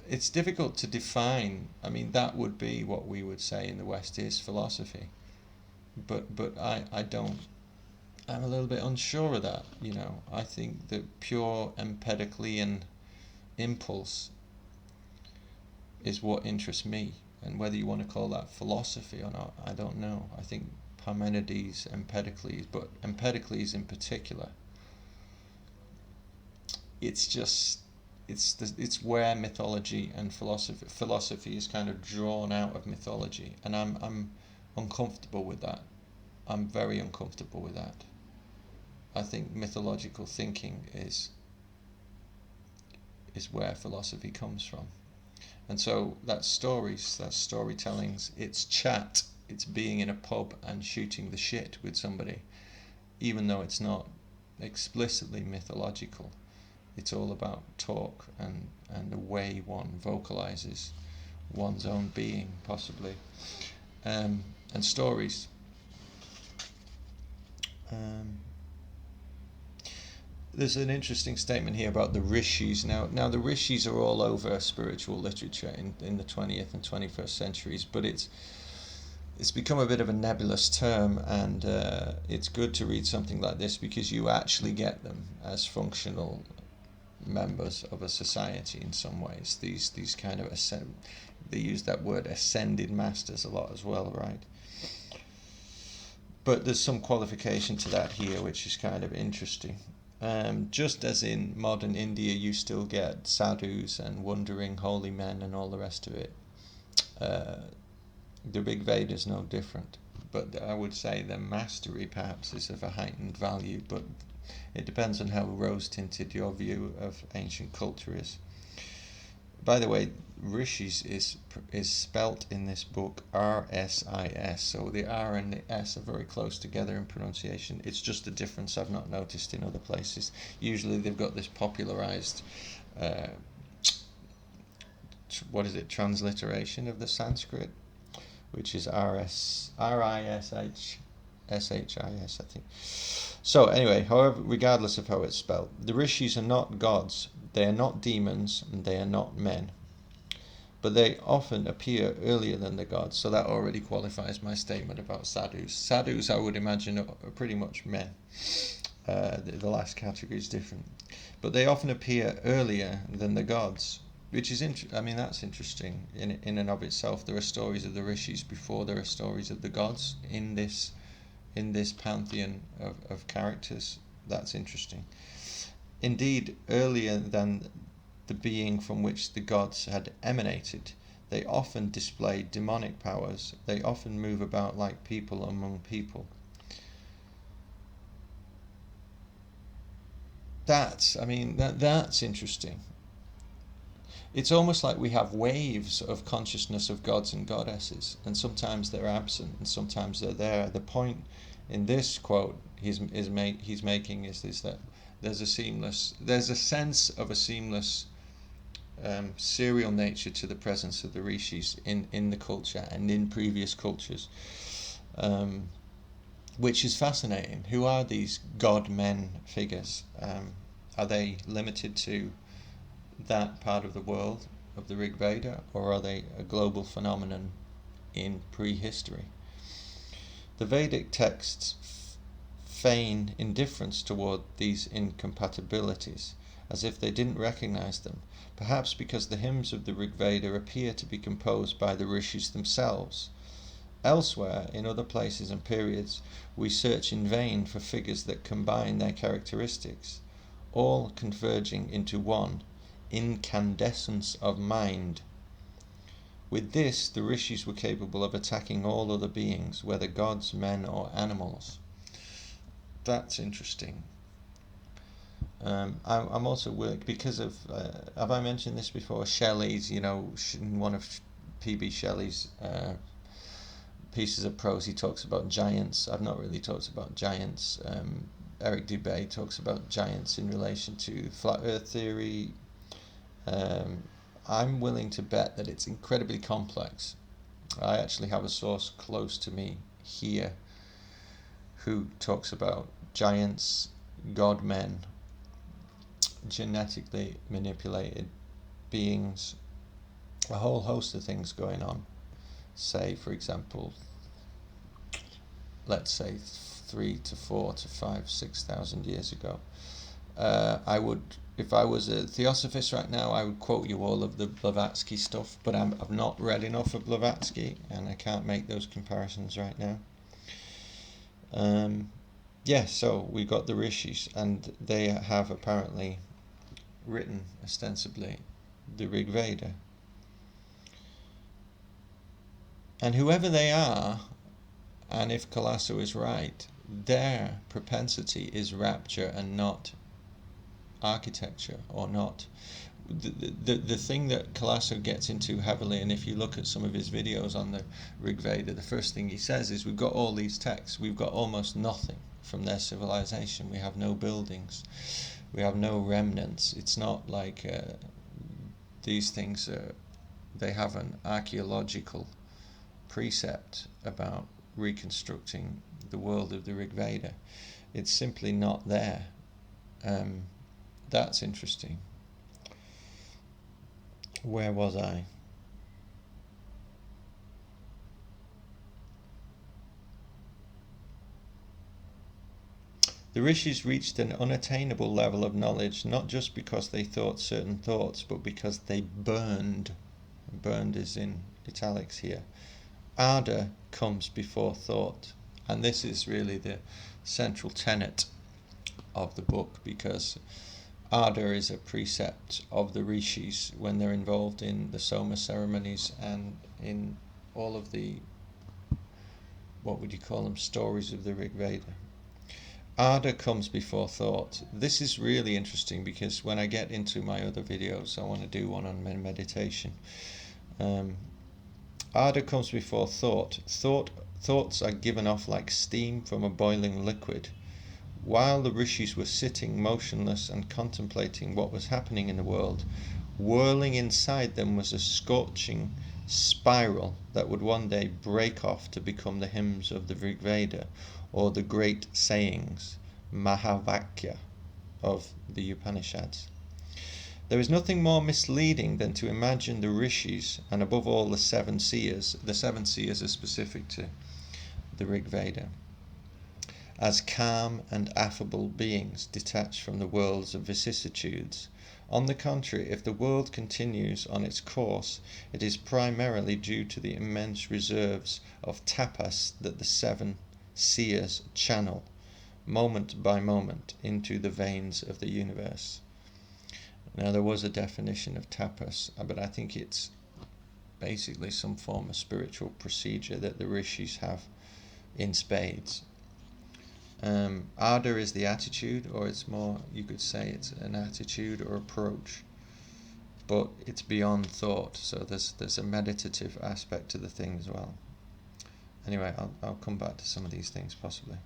It's difficult to define. I mean, that would be what we would say in the West is philosophy, but I don't, I'm a little bit unsure of that. I think the pure Empedoclean impulse is what interests me, and whether you want to call that philosophy or not, I don't know. I think Parmenides, Empedocles, but Empedocles in particular, it's where mythology and philosophy is kind of drawn out of mythology, and I'm uncomfortable with that. I'm very uncomfortable with that. I think mythological thinking is where philosophy comes from, and so that's stories, that's storytellings, it's chat. It's being in a pub and shooting the shit with somebody, even though it's not explicitly mythological. It's all about talk and the way one vocalizes one's own being, possibly, and stories. There's an interesting statement here about the Rishis. Now the Rishis are all over spiritual literature in the 20th and 21st centuries, but it's become a bit of a nebulous term, and it's good to read something like this because you actually get them as functional members of a society in some ways. These kind of they use that word ascended masters a lot as well, right? But there's some qualification to that here, which is kind of interesting. Just as in modern India, you still get sadhus and wandering holy men and all the rest of it. The Rig Veda is no different. but I would say the mastery perhaps is of a heightened value, but it depends on how rose-tinted your view of ancient culture is. By the way, Rishis is spelt in this book R-S-I-S, so the R and the S are very close together in pronunciation. It's just a difference I've not noticed in other places. Usually they've got this popularized, transliteration of the Sanskrit, which is R-I-S-H-S-H-I-S, I think. So anyway, however, regardless of how it's spelled, the Rishis are not gods, they are not demons, and they are not men. But they often appear earlier than the gods, so that already qualifies my statement about sadhus. Sadhus, I would imagine, are pretty much men. The last category is different. But they often appear earlier than the gods, which is that's interesting in and of itself. There are stories of the Rishis before there are stories of the gods in this pantheon of characters. That's interesting. Indeed, earlier than the being from which the gods had emanated, they often display demonic powers. They often move about like people among people. That's interesting. It's almost like we have waves of consciousness of gods and goddesses, and sometimes they're absent and sometimes they're there. The point in this quote he's making is that there's a sense of a seamless serial nature to the presence of the Rishis in the culture and in previous cultures, which is fascinating. Who are these god-men figures? Are they limited to that part of the world of the Rig Veda, or are they a global phenomenon in prehistory? The Vedic texts feign indifference toward these incompatibilities, as if they didn't recognize them, perhaps because the hymns of the Rig Veda appear to be composed by the Rishis themselves. Elsewhere, in other places and periods, we search in vain for figures that combine their characteristics, all converging into one incandescence of mind. With this, the Rishis were capable of attacking all other beings, whether gods, men, or animals. That's interesting. I'm also willing, because of, have I mentioned this before? Shelley's, one of P.B. Shelley's pieces of prose, he talks about giants. I've not really talked about giants. Eric Dubay talks about giants in relation to flat earth theory. I'm willing to bet that it's incredibly complex. I actually have a source close to me here who talks about giants, god-men, genetically manipulated beings, a whole host of things going on. Say, for example, let's say 3 to 4 to 5, 6,000 years ago. I would, if I was a theosophist right now, I would quote you all of the Blavatsky stuff, but I've not read enough of Blavatsky, and I can't make those comparisons right now. So we got the Rishis, and they have apparently written ostensibly the Rig Veda. And whoever they are, and if Calasso is right, their propensity is rapture and not architecture, or not. The thing that Calasso gets into heavily, and if you look at some of his videos on the Rig Veda, the first thing he says is, we've got all these texts, we've got almost nothing from their civilization. We have no buildings, we have no remnants. It's not like these things they have an archaeological precept about reconstructing the world of the Rig Veda. It's simply not there. That's interesting. Where was I? The Rishis reached an unattainable level of knowledge, not just because they thought certain thoughts, but because they burned. Burned is in italics here. Ardor comes before thought. And this is really the central tenet of the book, because Ardor is a precept of the Rishis when they're involved in the soma ceremonies and in all of the what would you call them, stories of the Rig Veda. Ardor comes before thought. This is really interesting because when I get into my other videos, I want to do one on meditation. Ardor comes before thought. Thoughts are given off like steam from a boiling liquid. While the Rishis were sitting motionless and contemplating what was happening in the world, whirling inside them was a scorching spiral that would one day break off to become the hymns of the Rig Veda, or the great sayings, Mahavakya, of the Upanishads. There is nothing more misleading than to imagine the Rishis, and above all the seven seers are specific to the Rig Veda, as calm and affable beings detached from the world's vicissitudes. On the contrary, if the world continues on its course, it is primarily due to the immense reserves of tapas that the seven seers channel, moment by moment, into the veins of the universe. Now, there was a definition of tapas, but I think it's basically some form of spiritual procedure that the Rishis have in spades. Ardor is the attitude, or it's more, you could say it's an attitude or approach, but it's beyond thought, so there's a meditative aspect to the thing as well. Anyway, I'll come back to some of these things possibly.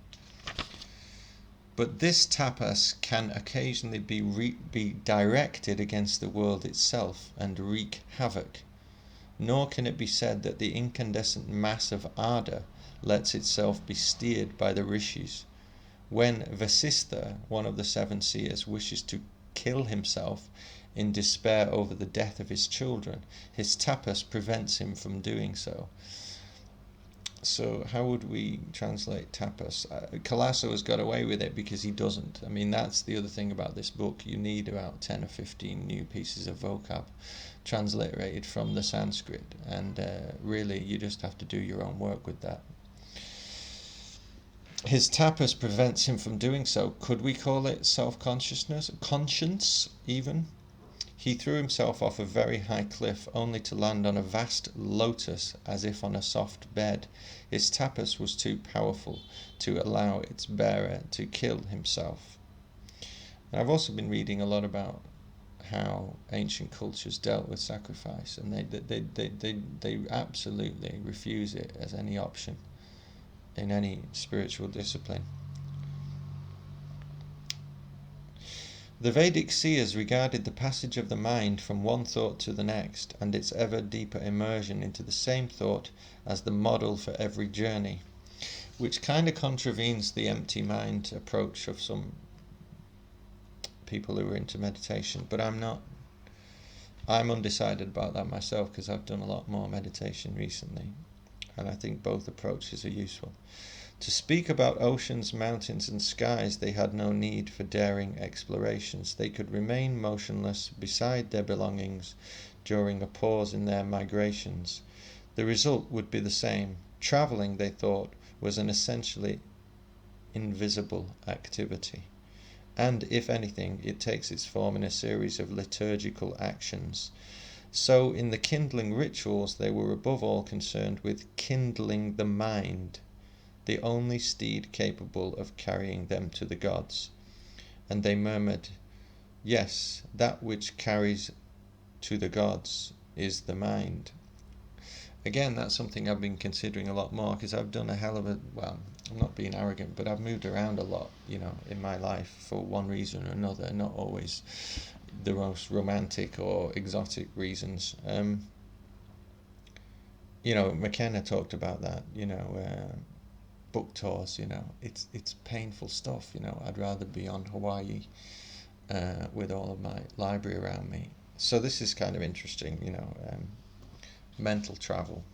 But this tapas can occasionally be directed against the world itself and wreak havoc. Nor can it be said that the incandescent mass of ardor lets itself be steered by the Rishis. When Vasistha, one of the seven seers, wishes to kill himself in despair over the death of his children, his tapas prevents him from doing so. So how would we translate tapas? Calasso has got away with it because he doesn't. I mean, that's the other thing about this book. You need about 10 or 15 new pieces of vocab transliterated from the Sanskrit, and really you just have to do your own work with that. His tapas prevents him from doing so. Could we call it self-consciousness? Conscience, even? He threw himself off a very high cliff, only to land on a vast lotus, as if on a soft bed. His tapas was too powerful to allow its bearer to kill himself. And I've also been reading a lot about how ancient cultures dealt with sacrifice, and they absolutely refuse it as any option in any spiritual discipline. The Vedic seers regarded the passage of the mind from one thought to the next, and its ever deeper immersion into the same thought, as the model for every journey, which kind of contravenes the empty mind approach of some people who are into meditation. But I'm undecided about that myself, because I've done a lot more meditation recently, and I think both approaches are useful. To speak about oceans, mountains, and skies, they had no need for daring explorations. They could remain motionless beside their belongings during a pause in their migrations. The result would be the same. Travelling, they thought, was an essentially invisible activity. And, if anything, it takes its form in a series of liturgical actions. So, in the kindling rituals, they were above all concerned with kindling the mind, the only steed capable of carrying them to the gods. And they murmured, "Yes, that which carries to the gods is the mind." Again, that's something I've been considering a lot more, because I've done a hell of a, well, I'm not being arrogant, but I've moved around a lot, in my life for one reason or another, not always the most romantic or exotic reasons. McKenna talked about that, book tours, it's painful stuff. I'd rather be on Hawaii with all of my library around me. So this is kind of interesting, mental travel.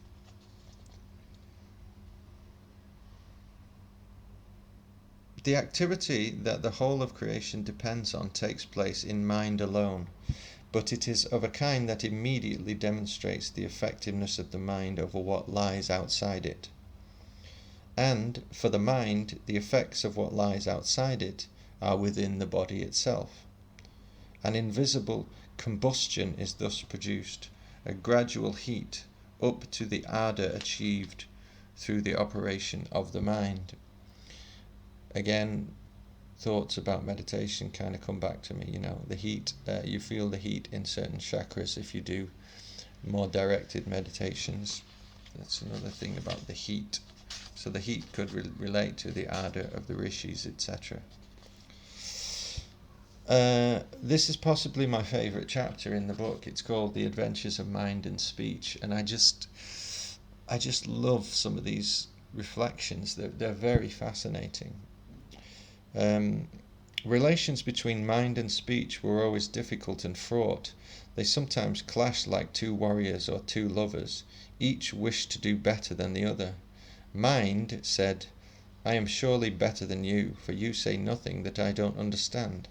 The activity that the whole of creation depends on takes place in mind alone, but it is of a kind that immediately demonstrates the effectiveness of the mind over what lies outside it. And, for the mind, the effects of what lies outside it are within the body itself. An invisible combustion is thus produced, a gradual heat, up to the ardour achieved through the operation of the mind. Again, thoughts about meditation kind of come back to me. The heat, you feel the heat in certain chakras if you do more directed meditations. That's another thing about the heat. So the heat could relate to the ardor of the Rishis, etc. This is possibly my favourite chapter in the book. It's called The Adventures of Mind and Speech, and I just love some of these reflections. They're very fascinating. Relations between mind and speech were always difficult and fraught. They sometimes clashed like two warriors or two lovers. Each wished to do better than the other. Mind said, "I am surely better than you, for you say nothing that I don't understand.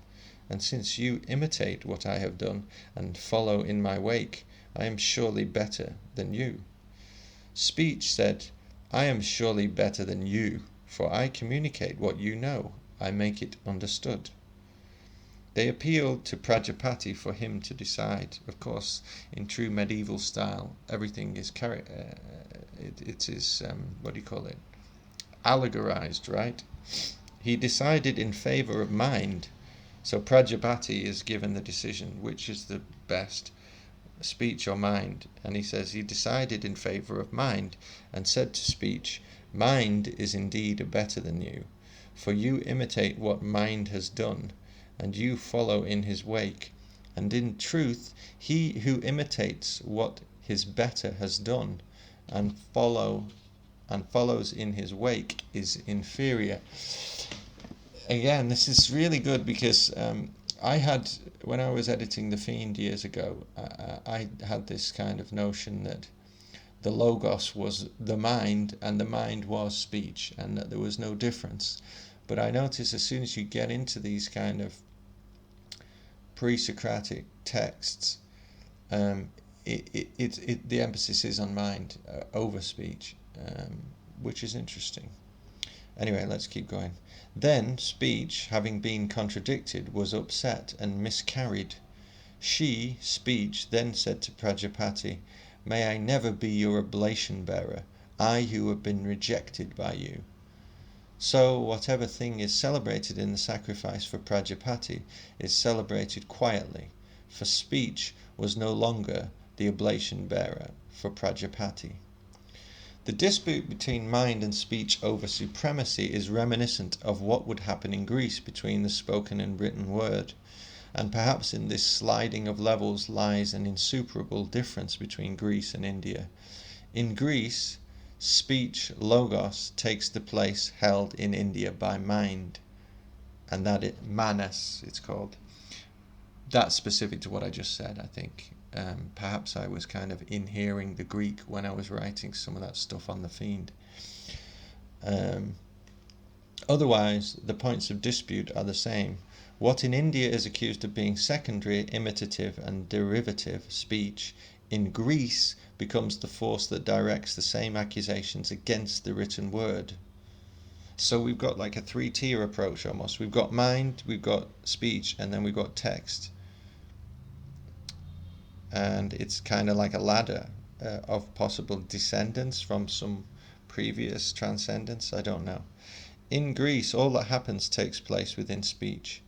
And since you imitate what I have done and follow in my wake, I am surely better than you." Speech said, "I am surely better than you, for I communicate what you know. I make it understood." They appealed to Prajapati for him to decide. Of course, in true medieval style, everything is allegorized, right? He decided in favor of mind. So Prajapati is given the decision, which is the best, speech or mind? And he says he decided in favor of mind and said to speech, "Mind is indeed better than you, for you imitate what mind has done, and you follow in his wake. And in truth, he who imitates what his better has done and follows in his wake is inferior." Again, this is really good because when I was editing The Fiend years ago, I had this kind of notion that the logos was the mind and the mind was speech, and that there was no difference. But I notice as soon as you get into these kind of pre-Socratic texts, the emphasis is on mind over speech, which is interesting. Anyway, let's keep going. Then speech, having been contradicted, was upset and miscarried. She, speech, then said to Prajapati, "May I never be your oblation bearer, I who have been rejected by you." So whatever thing is celebrated in the sacrifice for Prajapati is celebrated quietly, for speech was no longer the oblation bearer for Prajapati. The dispute between mind and speech over supremacy is reminiscent of what would happen in Greece between the spoken and written word, and perhaps in this sliding of levels lies an insuperable difference between Greece and India. In Greece, speech, logos, takes the place held in India by mind, and that it manas, it's called. That's specific to what I just said, I think. Perhaps I was kind of inhering the Greek when I was writing some of that stuff on The Fiend. Otherwise, the points of dispute are the same. What in India is accused of being secondary, imitative, and derivative speech, in Greece becomes the force that directs the same accusations against the written word. So we've got like a three-tier approach almost. We've got mind, we've got speech, and then we've got text. And it's kind of like a ladder of possible descendants from some previous transcendence. I don't know. In Greece, all that happens takes place within speech.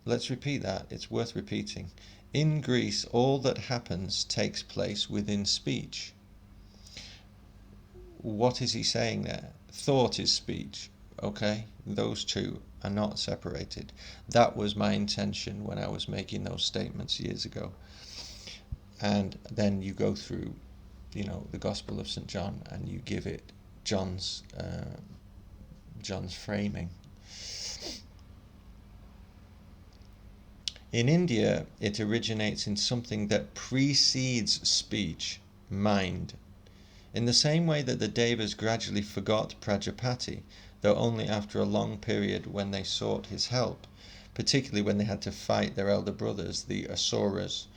Let's repeat that. It's worth repeating. In Greece, all that happens takes place within speech. What is he saying there? Thought is speech. Okay? Those two are not separated. That was my intention when I was making those statements years ago. And then you go through, the Gospel of St. John, and you give it John's framing. In India, it originates in something that precedes speech, mind. In the same way that the Devas gradually forgot Prajapati, though only after a long period when they sought his help, particularly when they had to fight their elder brothers, the Asuras.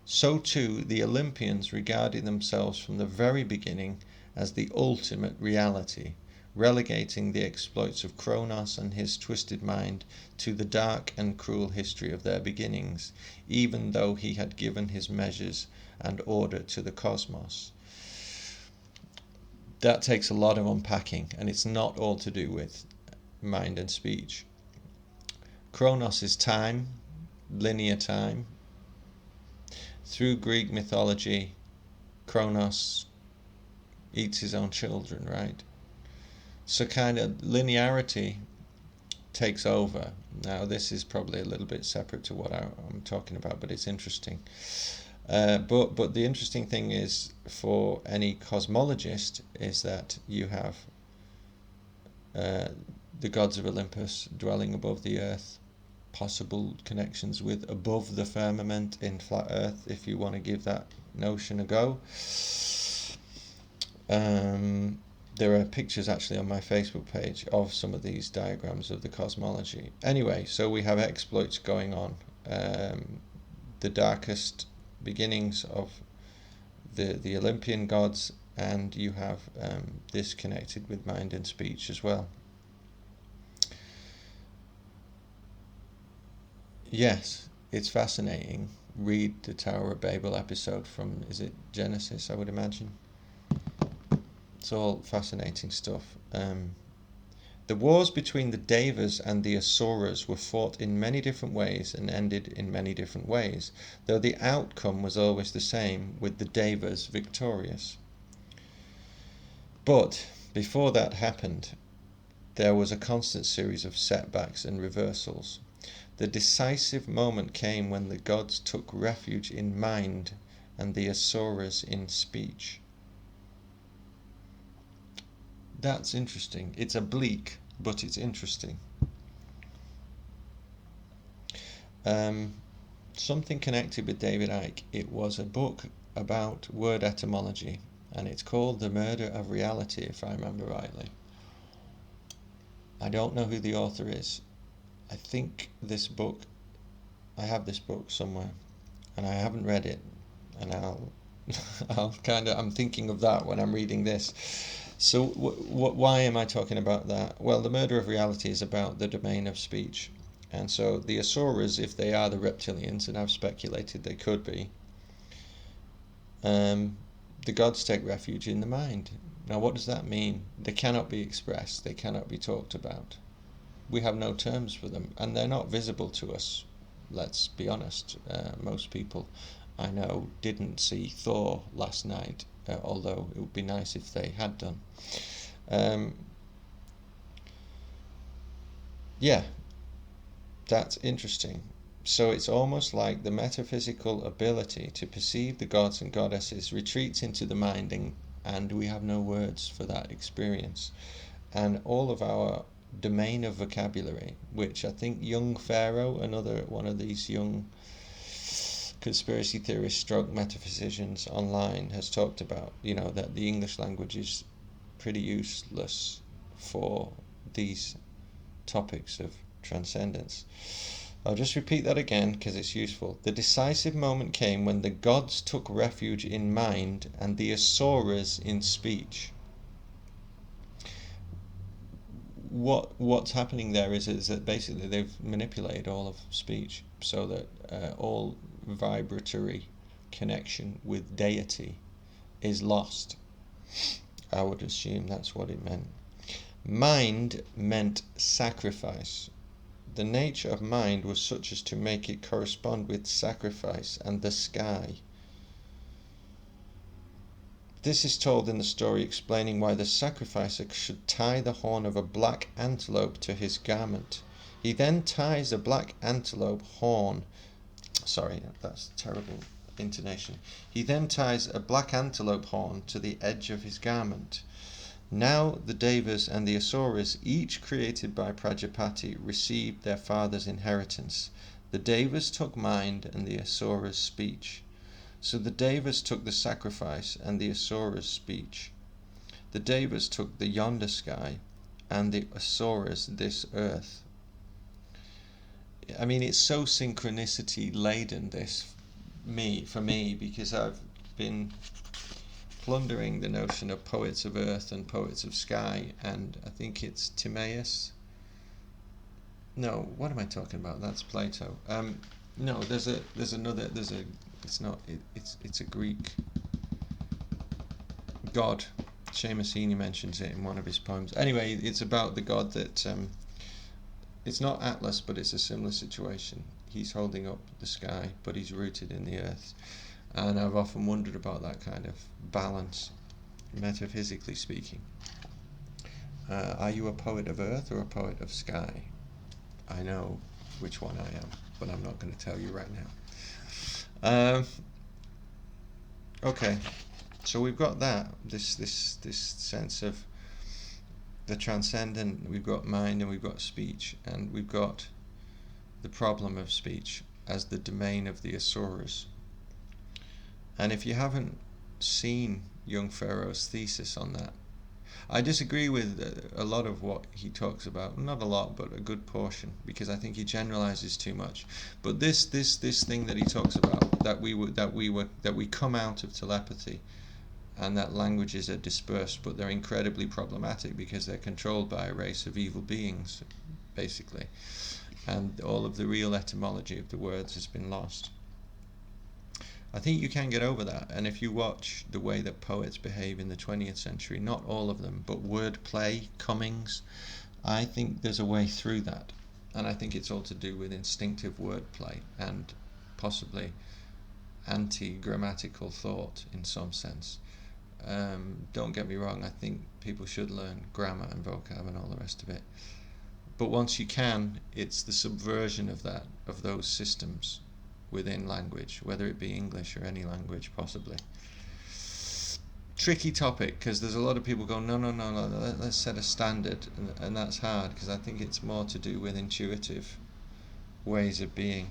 So too the Olympians regarded themselves from the very beginning as the ultimate reality, relegating the exploits of Kronos and his twisted mind to the dark and cruel history of their beginnings, even though he had given his measures and order to the cosmos. that takes a lot of unpacking, and it's not all to do with mind and speech. Chronos is time, linear time. Through Greek mythology, Chronos eats his own children, right? So kind of linearity takes over. Now this is probably a little bit separate to what I'm talking about, but it's interesting. But the interesting thing is, for any cosmologist, is that you have the gods of Olympus dwelling above the earth, possible connections with above the firmament in flat earth, if you want to give that notion a go. There are pictures actually on my Facebook page of some of these diagrams of the cosmology. Anyway, so we have exploits going on. The darkest beginnings of the Olympian gods, and you have this connected with mind and speech as well. Yes, it's fascinating. Read the Tower of Babel episode from, is it Genesis, I would imagine? It's all fascinating stuff. The wars between the Devas and the Asuras were fought in many different ways and ended in many different ways, though the outcome was always the same, with the Devas victorious. But before that happened, there was a constant series of setbacks and reversals. The decisive moment came when the gods took refuge in mind and the Asuras in speech. That's interesting. It's oblique, but it's interesting. Something connected with David Icke. It was a book about word etymology, and it's called The Murder of Reality, if I remember rightly. I don't know who the author is. I think this book, I have this book somewhere, and I haven't read it, and I'm thinking of that when I'm reading this. So why am I talking about that? Well, The Murder of Reality is about the domain of speech. And so the Asuras, if they are the reptilians, and I've speculated they could be, the gods take refuge in the mind. Now what does that mean? They cannot be expressed, they cannot be talked about. We have no terms for them, and they're not visible to us. Let's be honest, most people I know didn't see Thor last night, although it would be nice if they had done. Yeah, that's interesting. So it's almost like the metaphysical ability to perceive the gods and goddesses retreats into the mind, and we have no words for that experience. And all of our domain of vocabulary, which I think young Pharaoh, another one of these young conspiracy theorists stroke metaphysicians online, has talked about, that the English language is pretty useless for these topics of transcendence. I'll just repeat that again because it's useful. The decisive moment came when the gods took refuge in mind and the Asuras in speech. What's happening there is that basically they've manipulated all of speech so that all vibratory connection with deity is lost. I would assume that's what it meant. Mind meant sacrifice. The nature of mind was such as to make it correspond with sacrifice and the sky. This is told in the story explaining why the sacrificer should tie the horn of a black antelope to his garment. He then ties a black antelope horn. Sorry, that's terrible intonation. He then ties a black antelope horn to the edge of his garment. Now the Devas and the Asuras, each created by Prajapati, received their father's inheritance. The Devas took mind and the Asuras speech. So the Devas took the sacrifice and the Asuras speech. The Devas took the yonder sky and the Asuras this earth. I mean, it's so synchronicity laden, for me, because I've been plundering the notion of poets of earth and poets of sky, and I think it's Timaeus. No, what am I talking about? That's Plato. No, it's a Greek god. Seamus Heaney mentions it in one of his poems. Anyway, it's about the god that it's not Atlas, but it's a similar situation. He's holding up the sky, but he's rooted in the earth. And I've often wondered about that kind of balance, metaphysically speaking. Are you a poet of earth or a poet of sky? I know which one I am, but I'm not going to tell you right now. Okay, so we've got that, this sense of the transcendent. We've got mind and we've got speech, and we've got the problem of speech as the domain of the Asuras. And if you haven't seen young Pharaoh's thesis on that, I disagree with a lot of what he talks about. Not a lot, but a good portion, because I think he generalizes too much. But this thing that he talks about, that we come out of telepathy, and that languages are dispersed, but they're incredibly problematic because they're controlled by a race of evil beings, basically, and all of the real etymology of the words has been lost. I think you can get over that, and if you watch the way that poets behave in the 20th century, not all of them, but wordplay, Cummings, I think there's a way through that, and I think it's all to do with instinctive wordplay and possibly anti-grammatical thought in some sense. Don't get me wrong, I think people should learn grammar and vocab and all the rest of it, but once you can, it's the subversion of that, of those systems within language, whether it be English or any language possibly. Tricky topic, because there's a lot of people go, no, let's set a standard, and that's hard, because I think it's more to do with intuitive ways of being.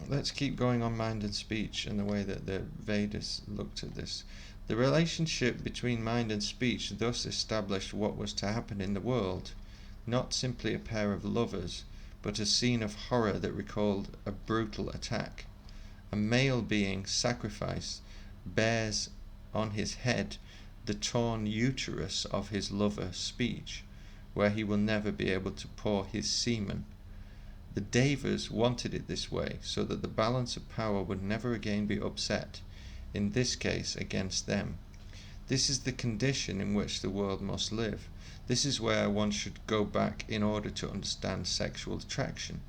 Let's keep going on mind and speech and the way that the Vedas looked at this. The relationship between mind and speech thus established what was to happen in the world, not simply a pair of lovers, but a scene of horror that recalled a brutal attack. A male being, sacrificed, bears on his head the torn uterus of his lover, speech, where he will never be able to pour his semen. The Devas wanted it this way, so that the balance of power would never again be upset, in this case against them. This is the condition in which the world must live. This is where one should go back in order to understand sexual attraction,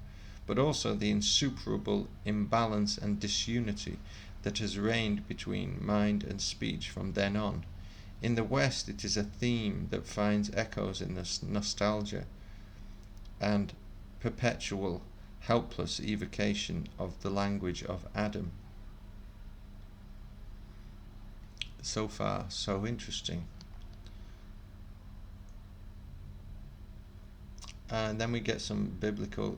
but also the insuperable imbalance and disunity that has reigned between mind and speech from then on. In the West, it is a theme that finds echoes in the nostalgia and perpetual, helpless evocation of the language of Adam. So far, so interesting. And then we get some biblical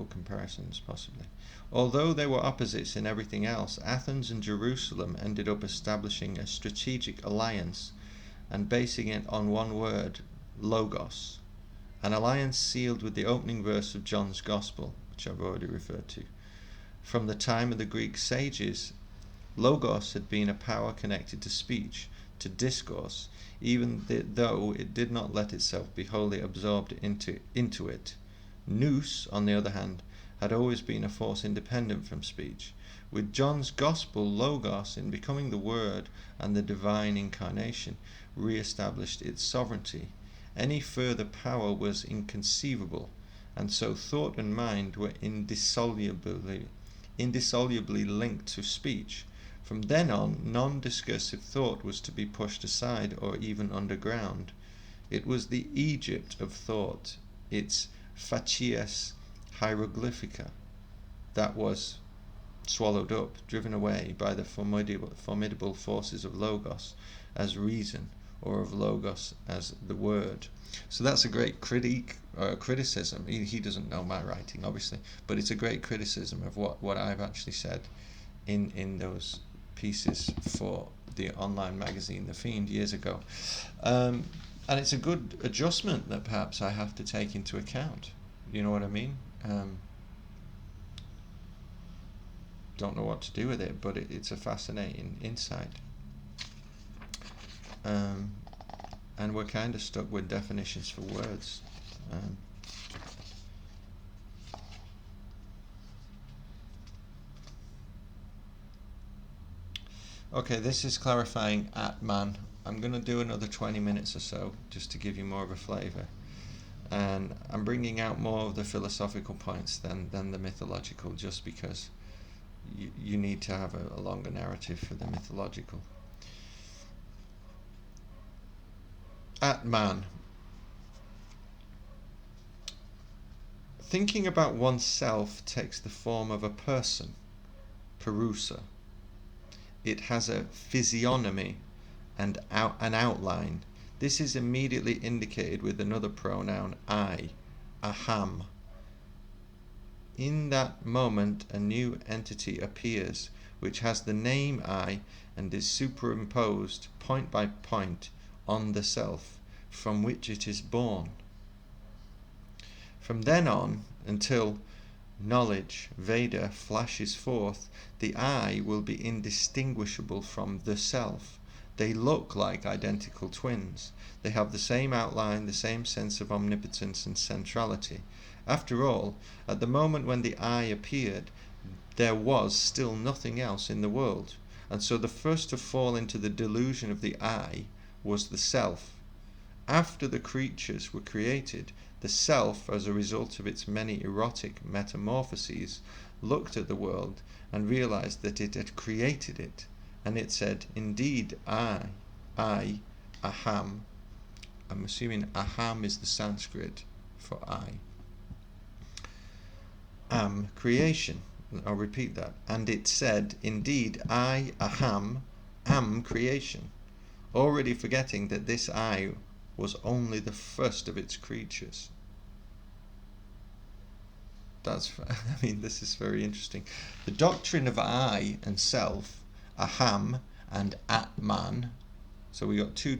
comparisons, possibly. Although they were opposites in everything else, Athens and Jerusalem ended up establishing a strategic alliance and basing it on one word, logos, an alliance sealed with the opening verse of John's Gospel, which I've already referred to. From the time of the Greek sages, logos had been a power connected to speech, to discourse, even though it did not let itself be wholly absorbed into it. Nous, on the other hand, had always been a force independent from speech. With John's Gospel, logos, in becoming the Word and the divine incarnation, re-established its sovereignty. Any further power was inconceivable, and so thought and mind were indissolubly linked to speech. From then on, non-discursive thought was to be pushed aside or even underground. It was the Egypt of thought, its facies hieroglyphica, that was swallowed up, driven away by the formidable forces of logos as reason, or of logos as the word. So that's a great criticism. He doesn't know my writing, obviously, but it's a great criticism of what I've actually said in those pieces for the online magazine The Fiend years ago, and it's a good adjustment that perhaps I have to take into account. You know what I mean? Don't know what to do with it, but it's a fascinating insight, and we're kind of stuck with definitions for words. Okay, this is clarifying Atman. I'm going to do another 20 minutes or so just to give you more of a flavour. And I'm bringing out more of the philosophical points than the mythological, just because you need to have a longer narrative for the mythological. Atman. Thinking about oneself takes the form of a person, Purusa. It has a physiognomy and an outline. This is immediately indicated with another pronoun, I, aham. In that moment, a new entity appears, which has the name I and is superimposed point by point on the self, from which it is born. From then on, until knowledge, Veda, flashes forth, the I will be indistinguishable from the self. They look like identical twins. They have the same outline, the same sense of omnipotence and centrality. After all, at the moment when the I appeared, there was still nothing else in the world, and so the first to fall into the delusion of the I was the self. After the creatures were created, the self, as a result of its many erotic metamorphoses, looked at the world and realized that it had created it, and it said, indeed, I, aham. I'm assuming aham is the Sanskrit for I. Am creation. I'll repeat that. And it said, indeed, I, aham, am creation, already forgetting that this I was only the first of its creatures. This is very interesting. The doctrine of I and self, aham and atman, so we got two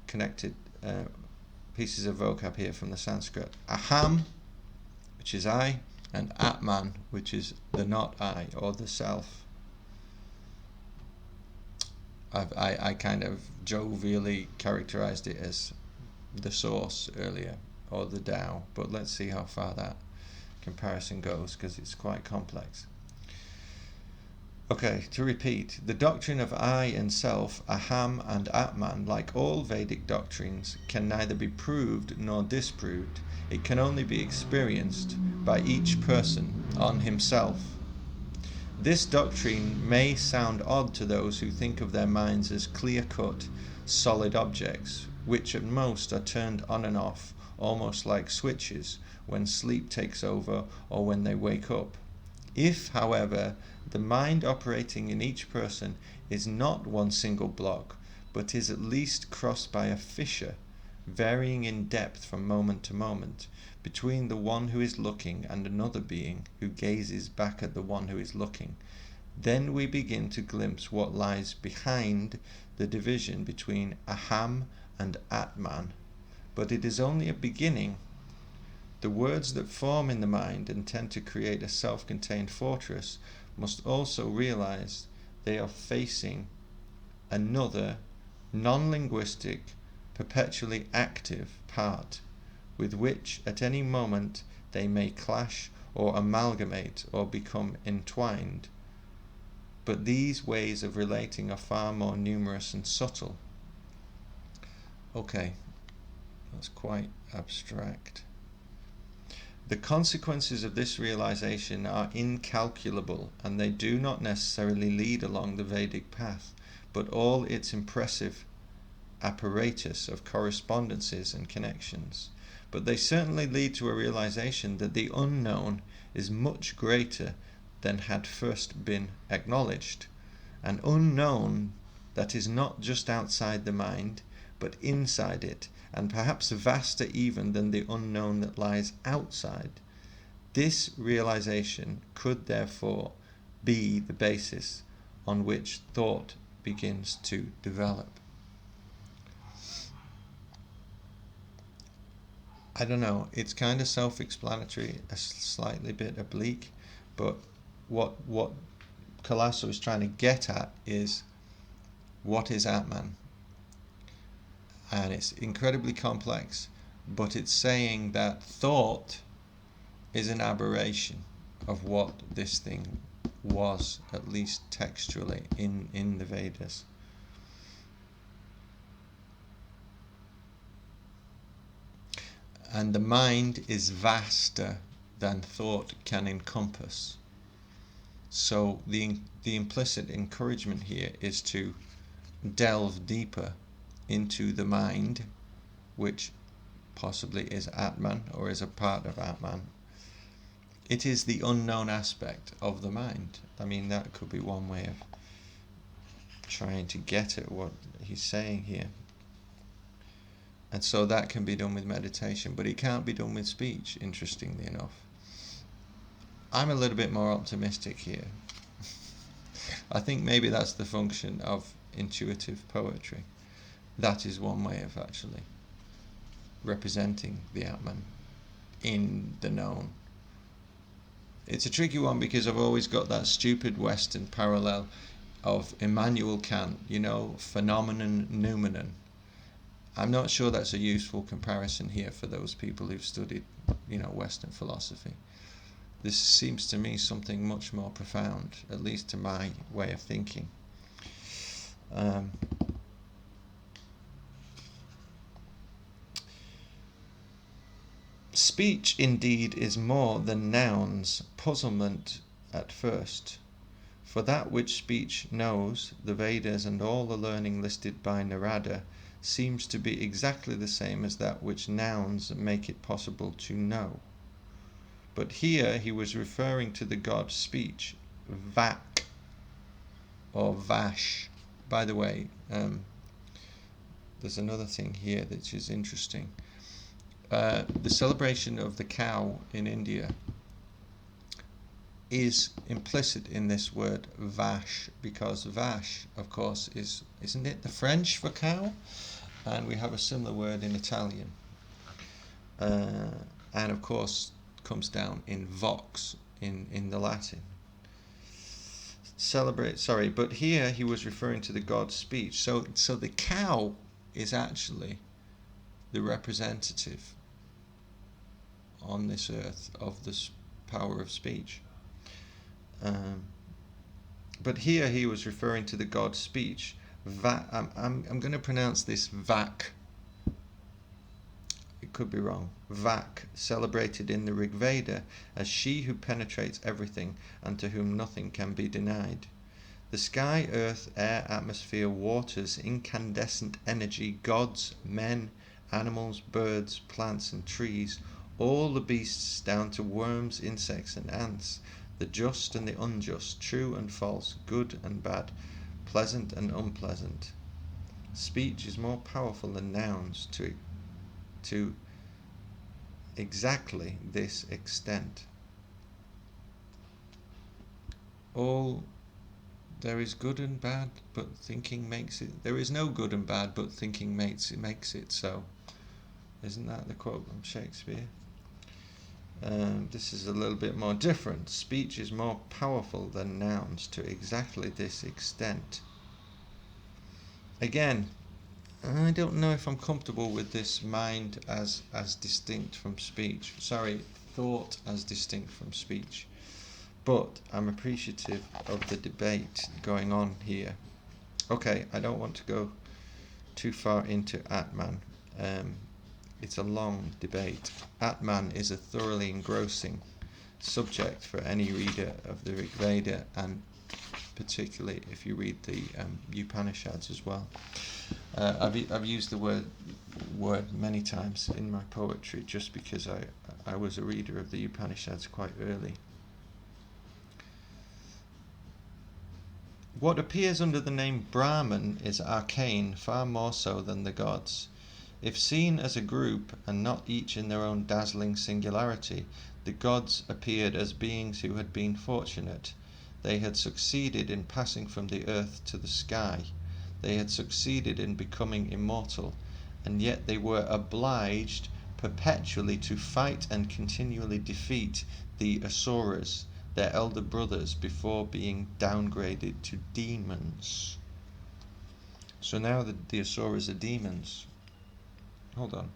connected pieces of vocab here from the Sanskrit. Aham, which is I, and atman, which is the not I, or the self. I kind of jovially characterized it as the source earlier, or the Tao, but let's see how far that comparison goes, because it's quite complex. Okay, to repeat, the doctrine of I and self, aham and atman, like all Vedic doctrines, can neither be proved nor disproved. It can only be experienced by each person on himself. This doctrine may sound odd to those who think of their minds as clear-cut, solid objects, which at most are turned on and off, almost like switches, when sleep takes over or when they wake up. If, however, the mind operating in each person is not one single block, but is at least crossed by a fissure, varying in depth from moment to moment, between the one who is looking and another being who gazes back at the one who is looking, then we begin to glimpse what lies behind the division between aham and atman. But it is only a beginning. The words that form in the mind and tend to create a self-contained fortress must also realize they are facing another non-linguistic, perpetually active part, with which at any moment they may clash or amalgamate or become entwined. But these ways of relating are far more numerous and subtle. Okay, that's quite abstract. The consequences of this realization are incalculable, and they do not necessarily lead along the Vedic path, but all its impressive apparatus of correspondences and connections. But they certainly lead to a realization that the unknown is much greater than had first been acknowledged, an unknown that is not just outside the mind, but inside it, and perhaps vaster even than the unknown that lies outside. This realization could therefore be the basis on which thought begins to develop. I don't know, it's kind of self-explanatory, a slightly bit oblique, but what Calasso is trying to get at is, what is Atman? And it's incredibly complex, but it's saying that thought is an aberration of what this thing was, at least textually, in the Vedas. And the mind is vaster than thought can encompass. So the implicit encouragement here is to delve deeper into the mind, which possibly is Atman or is a part of Atman. It is the unknown aspect of the mind. I mean, that could be one way of trying to get at what he's saying here. And so that can be done with meditation, but it can't be done with speech, interestingly enough. I'm a little bit more optimistic here. I think maybe that's the function of intuitive poetry. That is one way of actually representing the Atman in the known. It's a tricky one because I've always got that stupid Western parallel of Immanuel Kant, phenomenon, noumenon. I'm not sure that's a useful comparison here for those people who've studied, Western philosophy. This seems to me something much more profound, at least to my way of thinking. Speech, indeed, is more than nouns, puzzlement at first. For that which speech knows, the Vedas and all the learning listed by Narada, seems to be exactly the same as that which nouns make it possible to know. But here he was referring to the god speech, Vak, or Vash. By the way, there's another thing here that is interesting. The celebration of the cow in India is implicit in this word Vash, because Vash, of course, isn't it the French for cow? And we have a similar word in Italian. And of course comes down in vox in the Latin. But here he was referring to the god's speech. So the cow is actually the representative on this earth of this power of speech. But here he was referring to the god's speech. I'm going to pronounce this Vak. It could be wrong. Vak, celebrated in the Rig Veda as she who penetrates everything and to whom nothing can be denied. The sky, earth, air, atmosphere, waters, incandescent energy, gods, men, animals, birds, plants and trees, all the beasts down to worms, insects and ants, the just and the unjust, true and false, good and bad, pleasant and unpleasant. Speech is more powerful than nouns to exactly this extent. All there is good and bad, but thinking makes it. There is no good and bad, but thinking makes it so. Isn't that the quote from Shakespeare? This is a little bit more different. Speech is more powerful than nouns to exactly this extent. Again, I don't know if I'm comfortable with this mind as distinct from speech. Thought as distinct from speech. But I'm appreciative of the debate going on here. Okay, I don't want to go too far into Atman. It's a long debate. Atman is a thoroughly engrossing subject for any reader of the Rig Veda, and particularly if you read the Upanishads as well. I've used the word many times in my poetry just because I was a reader of the Upanishads quite early. What appears under the name Brahman is arcane far more so than the gods. If seen as a group and not each in their own dazzling singularity, the gods appeared as beings who had been fortunate. They had succeeded in passing from the earth to the sky. They had succeeded in becoming immortal, and yet they were obliged perpetually to fight and continually defeat the Asuras, their elder brothers, before being downgraded to demons. So now the Asuras are demons. Hold on.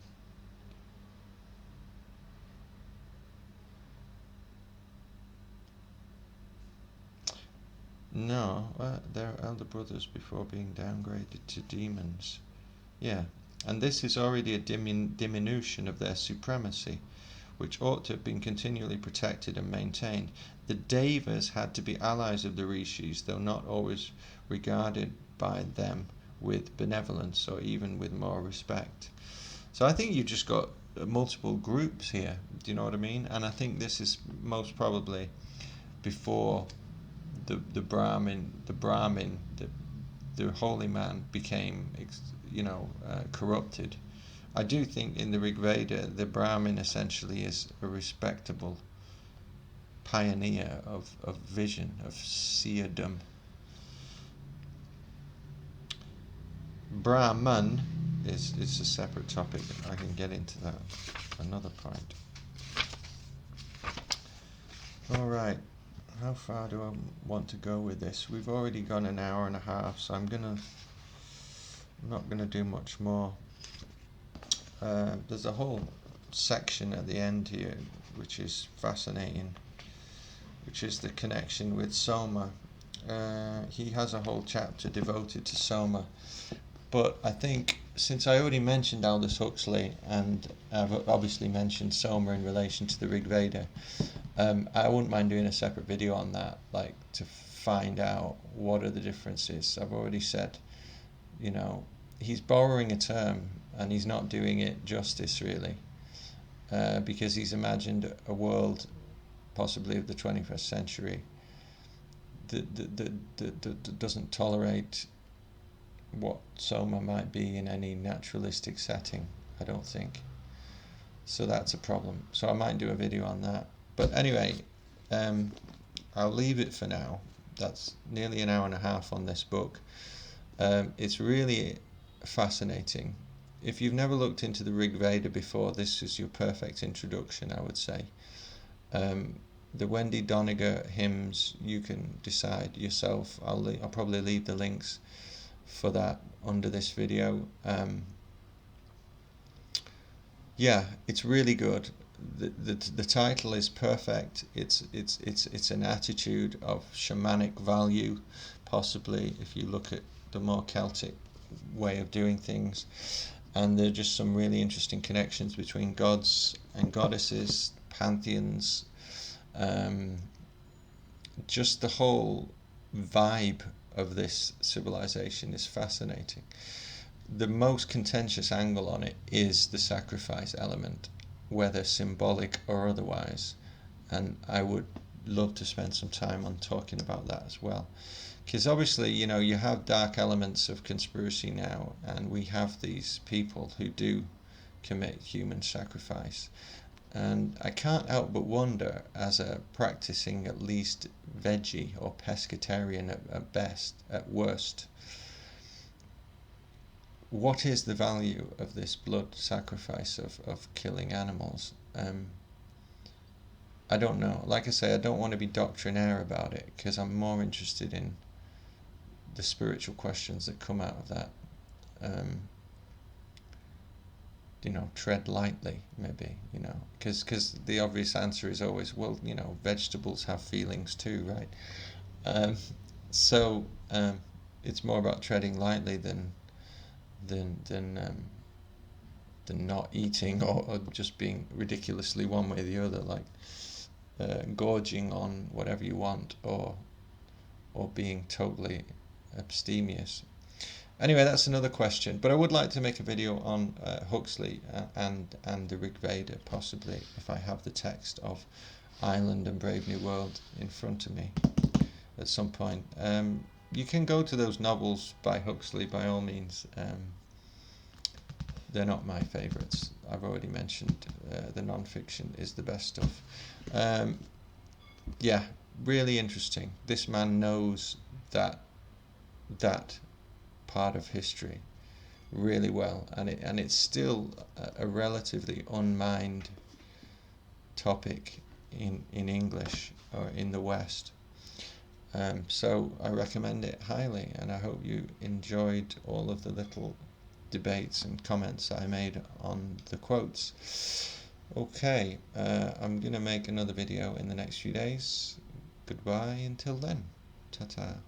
No, they're elder brothers before being downgraded to demons. Yeah, and this is already a diminution of their supremacy, which ought to have been continually protected and maintained. The Devas had to be allies of the Rishis, though not always regarded by them with benevolence or even with more respect. So I think you've just got multiple groups here. Do you know what I mean? And I think this is most probably before the the holy man became corrupted. I do think in the Rig Veda the Brahmin essentially is a respectable pioneer of vision, of seerdom. Brahman is a separate topic. I can get into that another point. Alright, how far do I want to go with this? We've already gone an hour and a half, so I'm not gonna do much more. There's a whole section at the end here which is fascinating, which is the connection with soma. He has a whole chapter devoted to soma, but I think since I already mentioned Aldous Huxley and I've obviously mentioned soma in relation to the Rig Veda, I wouldn't mind doing a separate video on that, like to find out what are the differences. I've already said, he's borrowing a term and he's not doing it justice really, because he's imagined a world possibly of the 21st century that doesn't tolerate what soma might be in any naturalistic setting, I don't think. So that's a problem. So I might do a video on that. But anyway, I'll leave it for now. That's nearly an hour and a half on this book. It's really fascinating. If you've never looked into the Rig Veda before, this is your perfect introduction, I would say. The Wendy Doniger hymns, you can decide yourself. I'll probably leave the links for that under this video. Yeah, it's really good. The title is perfect. It's an attitude of shamanic value, possibly if you look at the more Celtic way of doing things. And there are just some really interesting connections between gods and goddesses, pantheons. Just the whole vibe of this civilization is fascinating. The most contentious angle on it is the sacrifice element, whether symbolic or otherwise, and I would love to spend some time on talking about that as well, because obviously you have dark elements of conspiracy now, and we have these people who do commit human sacrifice, and I can't help but wonder, as a practicing at least veggie or pescatarian at best, at worst, what is the value of this blood sacrifice of killing animals? I don't know. Like I say, I don't want to be doctrinaire about it, because I'm more interested in the spiritual questions that come out of that. Tread lightly, maybe, because the obvious answer is always, well, vegetables have feelings too, right? So it's more about treading lightly than not eating, or just being ridiculously one way or the other, like gorging on whatever you want, or being totally abstemious. Anyway, that's another question, but I would like to make a video on Huxley and the Rig Veda, possibly, if I have the text of Island and Brave New World in front of me at some point. You can go to those novels by Huxley by all means. They're not my favourites. I've already mentioned the non-fiction is the best stuff. Yeah, really interesting. This man knows that part of history really well, and it's still a relatively unmined topic in English or in the West. So I recommend it highly, and I hope you enjoyed all of the little debates and comments I made on the quotes. Okay, I'm going to make another video in the next few days. Goodbye until then. Ta-ta.